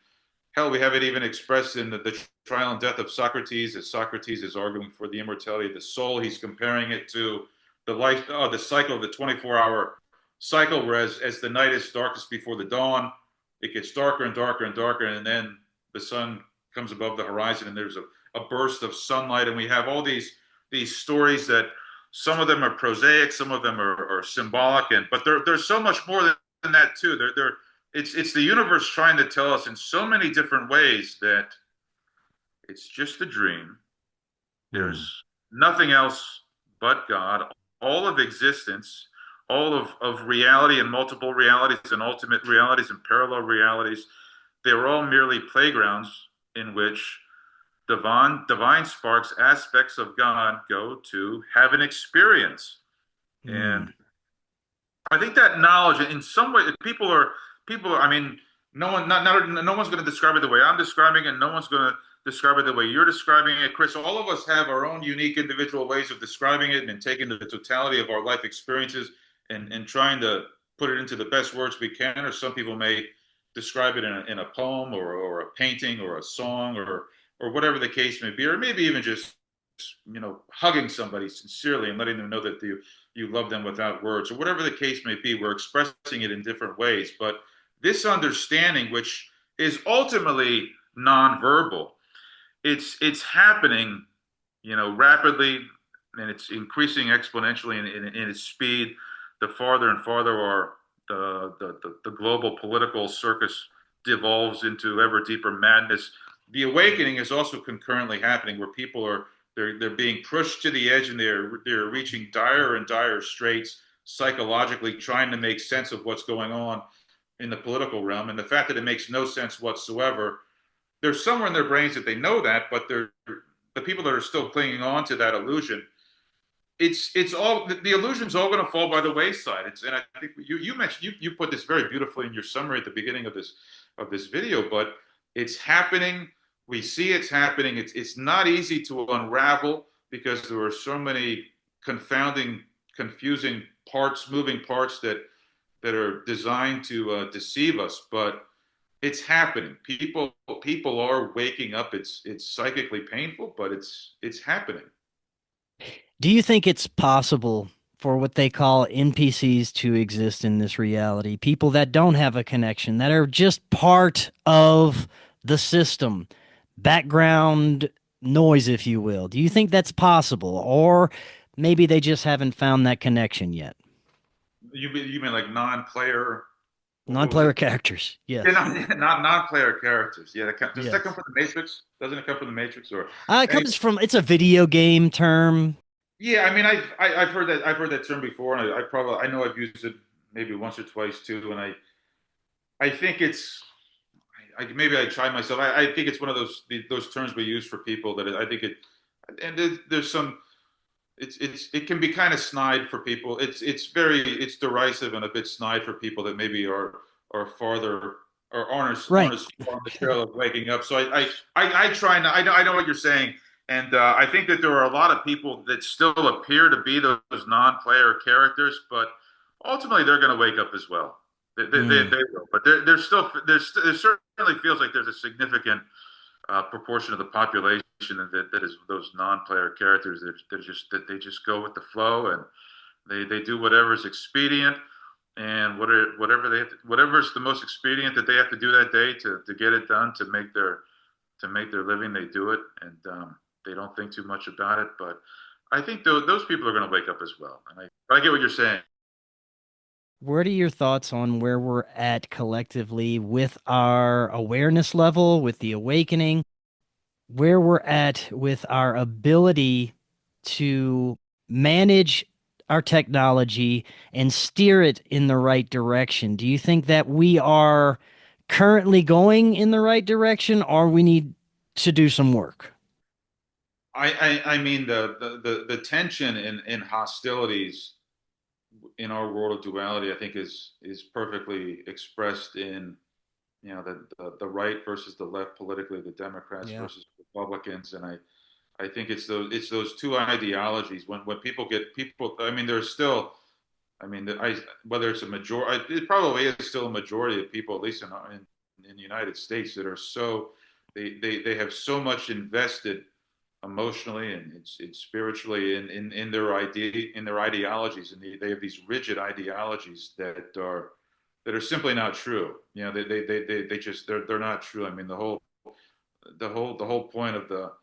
hell, we have it even expressed in the trial and death of Socrates, as Socrates is arguing for the immortality of the soul. He's comparing it to the cycle of the 24-hour cycle, whereas as the night is darkest before the dawn, it gets darker and darker and darker, and then the sun comes above the horizon, and there's a burst of sunlight. And we have all these stories that some of them are prosaic, some of them are symbolic, but there's so much more than that too. It's the universe trying to tell us in so many different ways that it's just a dream. There's nothing else but God. All of existence, all of reality and multiple realities and ultimate realities and parallel realities, they're all merely playgrounds in which divine sparks, aspects of God, go to have an experience. And I think that knowledge, in some way, people are. I mean, no one's going to describe it the way I'm describing it. No one's going to describe it the way you're describing it, Chris. All of us have our own unique individual ways of describing it, and taking the totality of our life experiences and trying to put it into the best words we can. Or some people may describe it in a poem or a painting or a song or whatever the case may be, or maybe even just hugging somebody sincerely and letting them know that you love them without words, or whatever the case may be. We're expressing it in different ways, but this understanding, which is ultimately nonverbal, it's happening, rapidly, and it's increasing exponentially in its speed. The farther and farther the global political circus devolves into ever deeper madness, the awakening is also concurrently happening, where people they're being pushed to the edge, and they're reaching dire and dire straits psychologically, trying to make sense of what's going on in the political realm. And the fact that it makes no sense whatsoever, there's somewhere in their brains that they know that, but the people that are still clinging on to that illusion, it's all, the illusion's all going to fall by the wayside. And I think you mentioned, you put this very beautifully in your summary at the beginning of this video, but it's happening. We see it's happening. It's not easy to unravel, because there are so many confounding, confusing parts, moving parts that are designed to deceive us. But it's happening. People are waking up. It's psychically painful, but it's happening.
Do you think it's possible for what they call NPCs to exist in this reality? People that don't have a connection, that are just part of the system, background noise, if you will. Do you think that's possible? Or maybe they just haven't found that connection yet?
You mean like non-player?
Non-player characters, yes.
Yeah, not non-player characters. Yeah, does
Yes.
that come from the Matrix? Doesn't it come from the Matrix? Or
It comes from, it's a video game term.
yeah, I mean, I've heard that term before, and I know I've used it maybe once or twice too, and I think it's, maybe I tried myself. I think it's one of those terms we use for people that I think it, and there's some, it can be kind of snide for people. It's derisive and a bit snide for people that maybe are farther, or aren't as
Right.
far on the trail of waking up. So I try not. I know what you're saying, and I think that there are a lot of people that still appear to be those non-player characters, but ultimately they're going to wake up as well.
Mm.
They will, but there certainly feels like there's a significant proportion of the population that is those non-player characters. They just go with the flow, and they do whatever is expedient, and whatever's the most expedient that they have to do that day to get it done, to make their living, they do it, and they don't think too much about it. But I think those people are going to wake up as well. And I get what you're saying.
What are your thoughts on where we're at collectively with our awareness level, with the awakening, where we're at with our ability to manage our technology and steer it in the right direction? Do you think that we are currently going in the right direction, or we need to do some work?
I mean the tension in hostilities in our world of duality, I think is perfectly expressed in the right versus the left politically, the Democrats
Yeah.
versus Republicans, and I think it's those two ideologies. When people, I mean, there's still, I mean, whether it's a majority, it probably is still a majority of people, at least in the United States, that are so they have so much invested emotionally and it's spiritually in their ideologies, and they have these rigid ideologies that are simply not true. They're not true. I mean, the whole point of the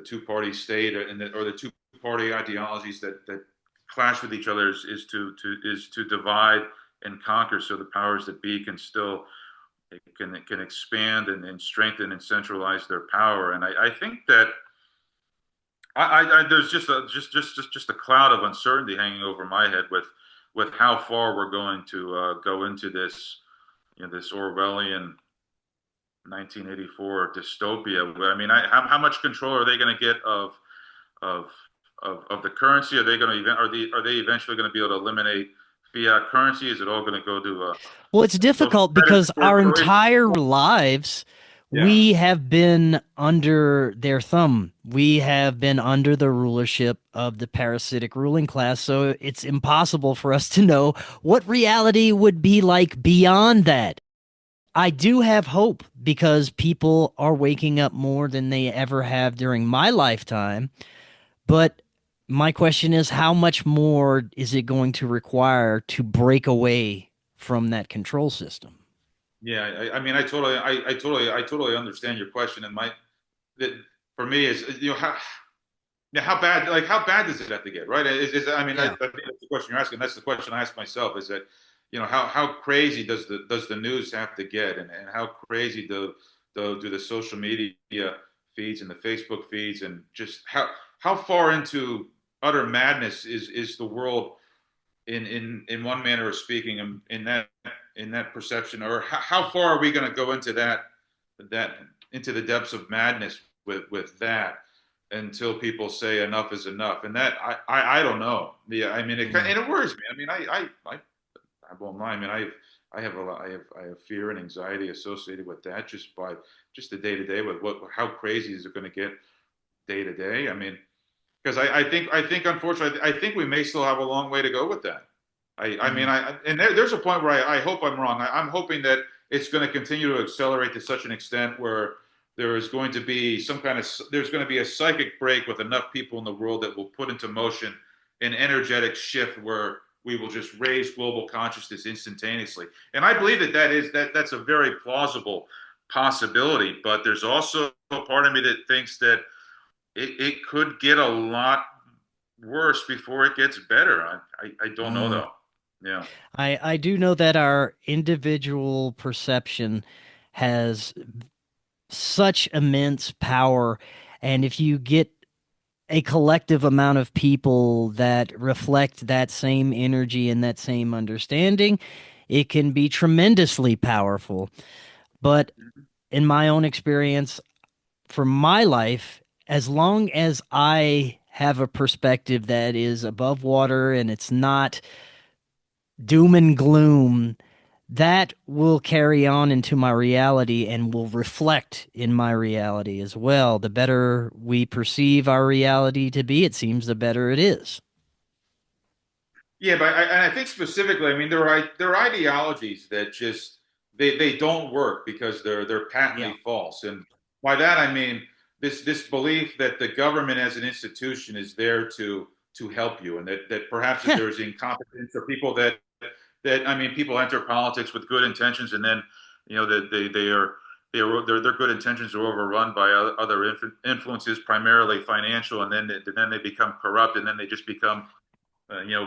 two party state or the two party ideologies that clash with each other is to divide and conquer, so the powers that be can still can expand and strengthen and centralize their power. And I think that there's just a cloud of uncertainty hanging over my head with how far we're going to go into this this Orwellian 1984 dystopia. I mean, how much control are they going to get of of the currency? Are they going to are they eventually going to be able to eliminate fiat currency? Is it all going to go to
Well, it's
social
difficult
credit
because our
corporation?
entire lives
Yeah.
we have been under their thumb. We have been under the rulership of the parasitic ruling class. So it's impossible for us to know what reality would be like beyond that. I do have hope because people are waking up more than they ever have during my lifetime. But my question is, how much more is it going to require to break away from that control system?
Yeah, I mean, I totally understand your question, and my that for me is how yeah, how bad does it have to get, right? I mean,
Yeah.
I think that's the question you're asking. That's the question I ask myself: is that how crazy does the news have to get, and how crazy do the social media feeds and the Facebook feeds, and just how far into utter madness is the world in one manner of speaking, in that perception, or how far are we going to go into that into the depths of madness with that until people say enough is enough? And that I don't know. Yeah, I mean,
Mm.
and it worries me. I mean, I won't lie. I mean, I have fear and anxiety associated with that, just the day to day with how crazy is it going to get day to day. I mean, because I think unfortunately I think we may still have a long way to go with that. I mean
Mm.
and there's a point where I hope I'm wrong. I'm hoping that it's going to continue to accelerate to such an extent where there is going to be there's going to be a psychic break with enough people in the world that will put into motion an energetic shift where we will just raise global consciousness instantaneously. And I believe that's a very plausible possibility. But there's also a part of me that thinks that it could get a lot worse before it gets better. I don't know
Mm.
though. Yeah.
I do know that our individual perception has such immense power. And if you get a collective amount of people that reflect that same energy and that same understanding, it can be tremendously powerful. But in my own experience, for my life, as long as I have a perspective that is above water and it's not doom and gloom, that will carry on into my reality and will reflect in my reality as well. The better we perceive our reality to be, it seems the better it is.
Yeah, but and I think specifically, I mean, there are ideologies that just they don't work because they're
Yeah.
patently false, and by that I mean this belief that the government as an institution is there to help you, and that perhaps that there's incompetence or people that I mean, people enter politics with good intentions, and then that their good intentions are overrun by other influences, primarily financial, and then they become corrupt, and then they just become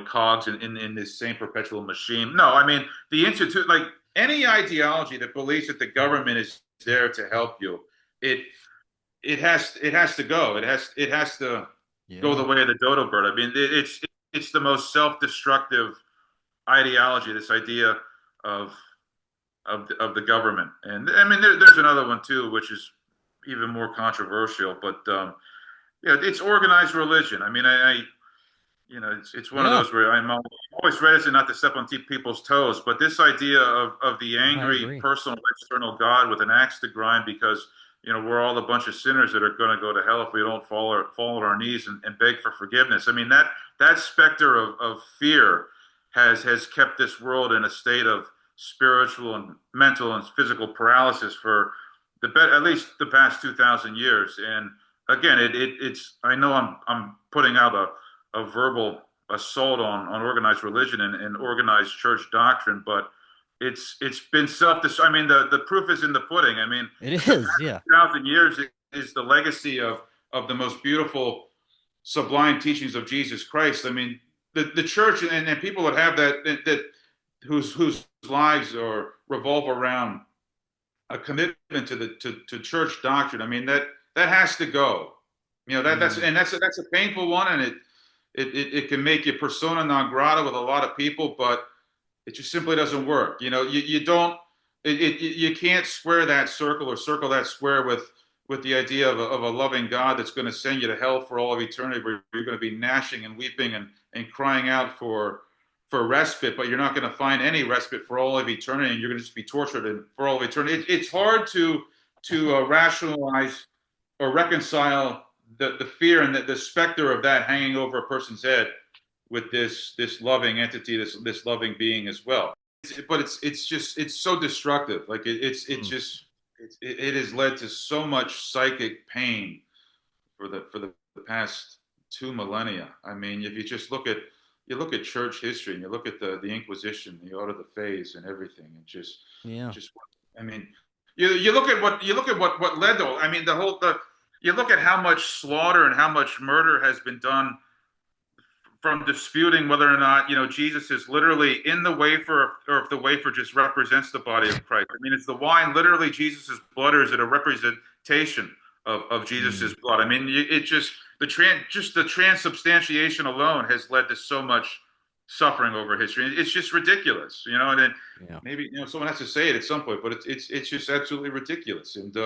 cogs in this same perpetual machine. No, I mean the institute, like any ideology that believes that the government is there to help you, it it has to go. It has to go the
Yeah.
way of the dodo bird. I mean, it's the most self-destructive ideology. This idea of of the government, and I mean there's another one too, which is even more controversial. But yeah, it's organized religion. I mean, it's one of
Yeah.
those where I'm always reticent not to step on people's toes. But this idea of the
I
angry
agree.
personal external God with an axe to grind because we're all a bunch of sinners that are going to go to hell if we don't fall on our knees and beg for forgiveness. I mean that specter of fear has kept this world in a state of spiritual and mental and physical paralysis for at least the past 2,000 years. And again, it's I know I'm putting out a verbal assault on organized religion and organized church doctrine, but it's been self. I mean, the proof is in the pudding. I mean,
It
the
is.
past
Yeah.
2,000 years is the legacy of the most beautiful, sublime teachings of Jesus Christ. I mean, the church and people that have that whose lives are revolve around a commitment to church doctrine. I mean that has to go. That's
Mm.
and that's a painful one, and it can make you persona non grata with a lot of people, but it just simply doesn't work. You don't you can't square that circle or circle that square with the idea of a loving God that's going to send you to hell for all of eternity, where you're going to be gnashing and weeping and crying out for respite, but you're not going to find any respite for all of eternity, and you're going to just be tortured for all of eternity. It's hard to rationalize or reconcile the fear and the specter of that hanging over a person's head with this loving entity, this loving being as well. But it's so destructive. Like it's
Mm.
just it has led to so much psychic pain for the past 2 millennia. I mean, if you look at church history and you look at the Inquisition, the Order of the Fays, and everything, and
Yeah.
just I mean, you look at what led to. I mean, you look at how much slaughter and how much murder has been done from disputing whether or not Jesus is literally in the wafer, or if the wafer just represents the body of Christ. I mean, it's the wine literally Jesus's blood, or is it a representation of
Mm.
Jesus's blood? I mean, it just the transubstantiation alone has led to so much suffering over history. It's just ridiculous, And then
Yeah.
maybe someone has to say it at some point, but it's just absolutely ridiculous. And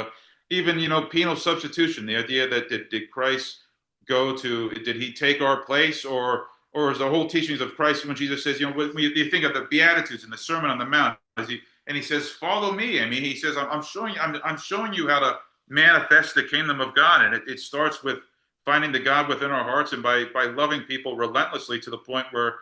even penal substitution, the idea that did Christ go to? Did he take our place, or is the whole teachings of Christ when Jesus says, when you think of the Beatitudes and the Sermon on the Mount, and he says, "Follow me." I mean, he says, "I'm showing you, I'm showing you how to manifest the kingdom of God," and it starts with finding the God within our hearts and by loving people relentlessly to the point where,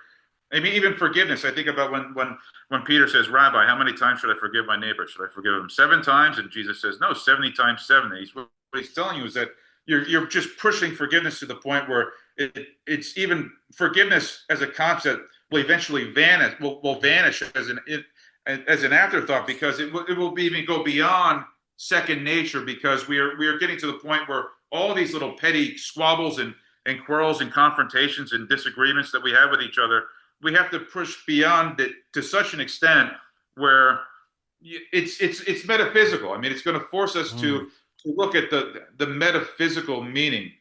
I mean, even forgiveness. I think about when Peter says, "Rabbi, how many times should I forgive my neighbor? Should I forgive him 7 times?" And Jesus says, "No, 70 times 7." What he's telling you is that you're just pushing forgiveness to the point where it's even forgiveness as a concept will eventually vanish. Will vanish as an afterthought, because it will even go beyond second nature, because we are getting to the point where all these little petty squabbles and quarrels and confrontations and disagreements that we have with each other, we have to push beyond it to such an extent where it's metaphysical. I mean, it's going to force us
Mm.
to look at the metaphysical meaning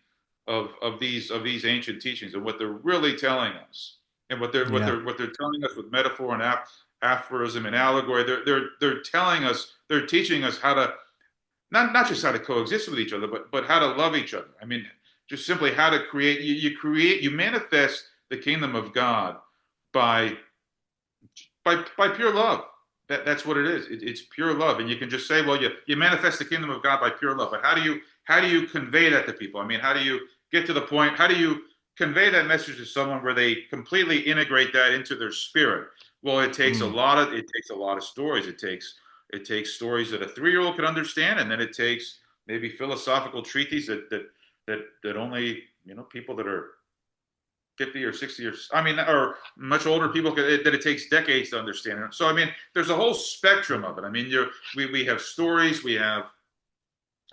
of these ancient teachings and what they're really telling us, and
Yeah.
what they're telling us with metaphor and aphorism and allegory. They're telling us, they're teaching us how to not just how to coexist with each other, but how to love each other. I mean, just simply how to create. You manifest the kingdom of God by by pure love. That's what it is. It's pure love, and you can just say, well, you manifest the kingdom of God by pure love. But how do you convey that to people? I mean, how do you get to the point? How do you convey that message to someone where they completely integrate that into their spirit? Well, it takes a lot of stories. It takes stories that a 3-year-old can understand, and then it takes maybe philosophical treatises that only people that are 50 or 60 or much older people that it takes decades to understand. So there's a whole spectrum of it. We have stories. We have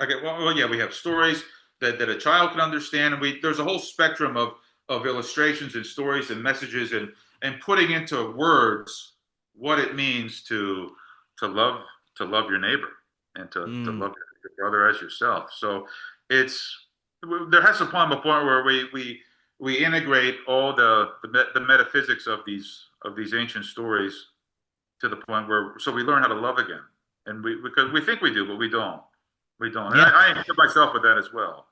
we have stories that a child can understand, and there's a whole spectrum of illustrations and stories and messages and putting into words what it means to love your neighbor and to love your brother as yourself. So there has to come a point where we integrate all the metaphysics of these ancient stories to the point where we learn how to love again, and because we think we do, but we don't. And
Yeah.
I include myself with that as well.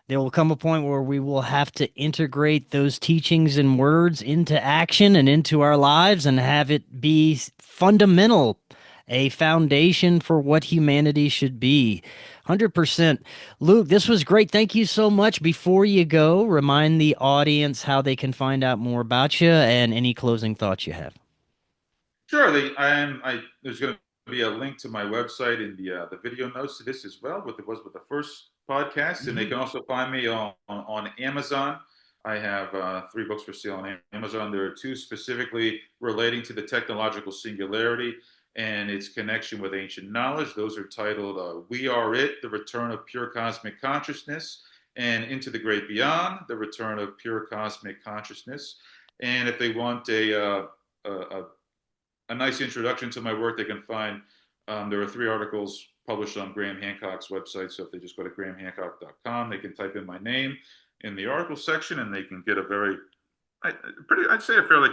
There will come a point where we will have to integrate those teachings and words into action and into our lives and have it be fundamental, a foundation for what humanity should be. 100%. Luke, this was great. Thank you so much. Before you go, remind the audience how they can find out more about you and any closing thoughts you have.
Sure. There's going to be a link to my website in the video notes to this as well, what it was with the first podcast. And they can also find me on Amazon. I have 3 books for sale on Amazon. There are 2 specifically relating to the technological singularity and its connection with ancient knowledge. Those are titled We Are It, The Return of Pure Cosmic Consciousness, and Into the Great Beyond, The Return of Pure Cosmic Consciousness. And if they want a nice introduction to my work, they can find there are 3 articles published on Graham Hancock's website. So if they just go to grahamhancock.com, they can type in my name in the article section, and they can get a I'd say a fairly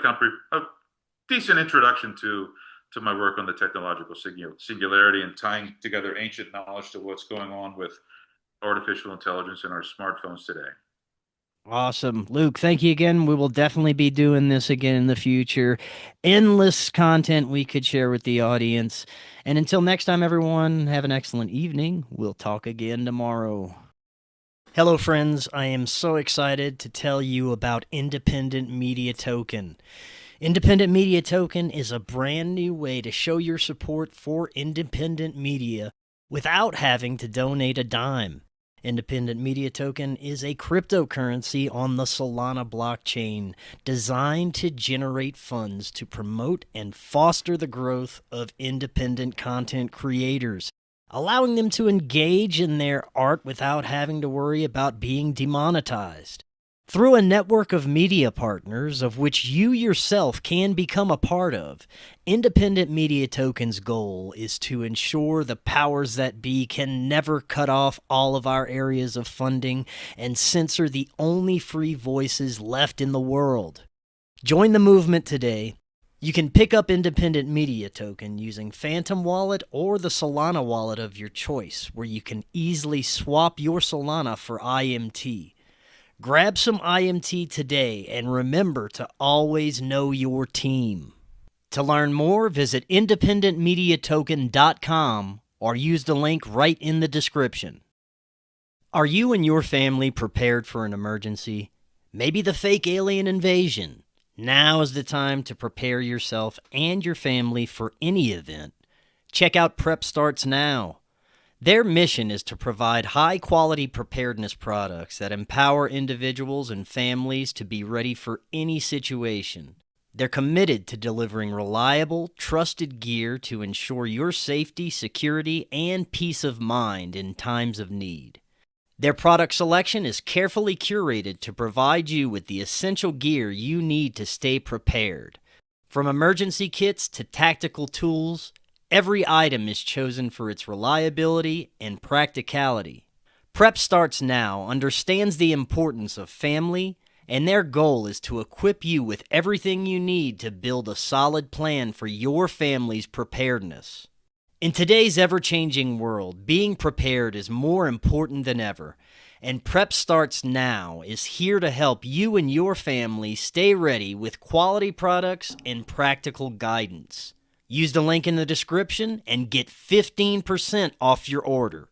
decent introduction to my work on the technological singularity and tying together ancient knowledge to what's going on with artificial intelligence in our smartphones today.
Awesome. Luke, thank you again. We will definitely be doing this again in the future. Endless content we could share with the audience. And until next time, everyone, have an excellent evening. We'll talk again tomorrow. Hello, friends. I am so excited to tell you about Independent Media Token. Independent Media Token is a brand new way to show your support for independent media without having to donate a dime. Independent Media Token is a cryptocurrency on the Solana blockchain designed to generate funds to promote and foster the growth of independent content creators, allowing them to engage in their art without having to worry about being demonetized. Through a network of media partners, of which you yourself can become a part of, Independent Media Token's goal is to ensure the powers that be can never cut off all of our areas of funding and censor the only free voices left in the world. Join the movement today. You can pick up Independent Media Token using Phantom Wallet or the Solana wallet of your choice, where you can easily swap your Solana for IMT. Grab some IMT today and remember to always know your team. To learn more, visit independentmediatoken.com or use the link right in the description. Are you and your family prepared for an emergency? Maybe the fake alien invasion? Now is the time to prepare yourself and your family for any event. Check out Prep Starts Now. Their mission is to provide high-quality preparedness products that empower individuals and families to be ready for any situation. They're committed to delivering reliable, trusted gear to ensure your safety, security, and peace of mind in times of need. Their product selection is carefully curated to provide you with the essential gear you need to stay prepared. From emergency kits to tactical tools, every item is chosen for its reliability and practicality. Prep Starts Now understands the importance of family, and their goal is to equip you with everything you need to build a solid plan for your family's preparedness. In today's ever-changing world, being prepared is more important than ever, and Prep Starts Now is here to help you and your family stay ready with quality products and practical guidance. Use the link in the description and get 15% off your order.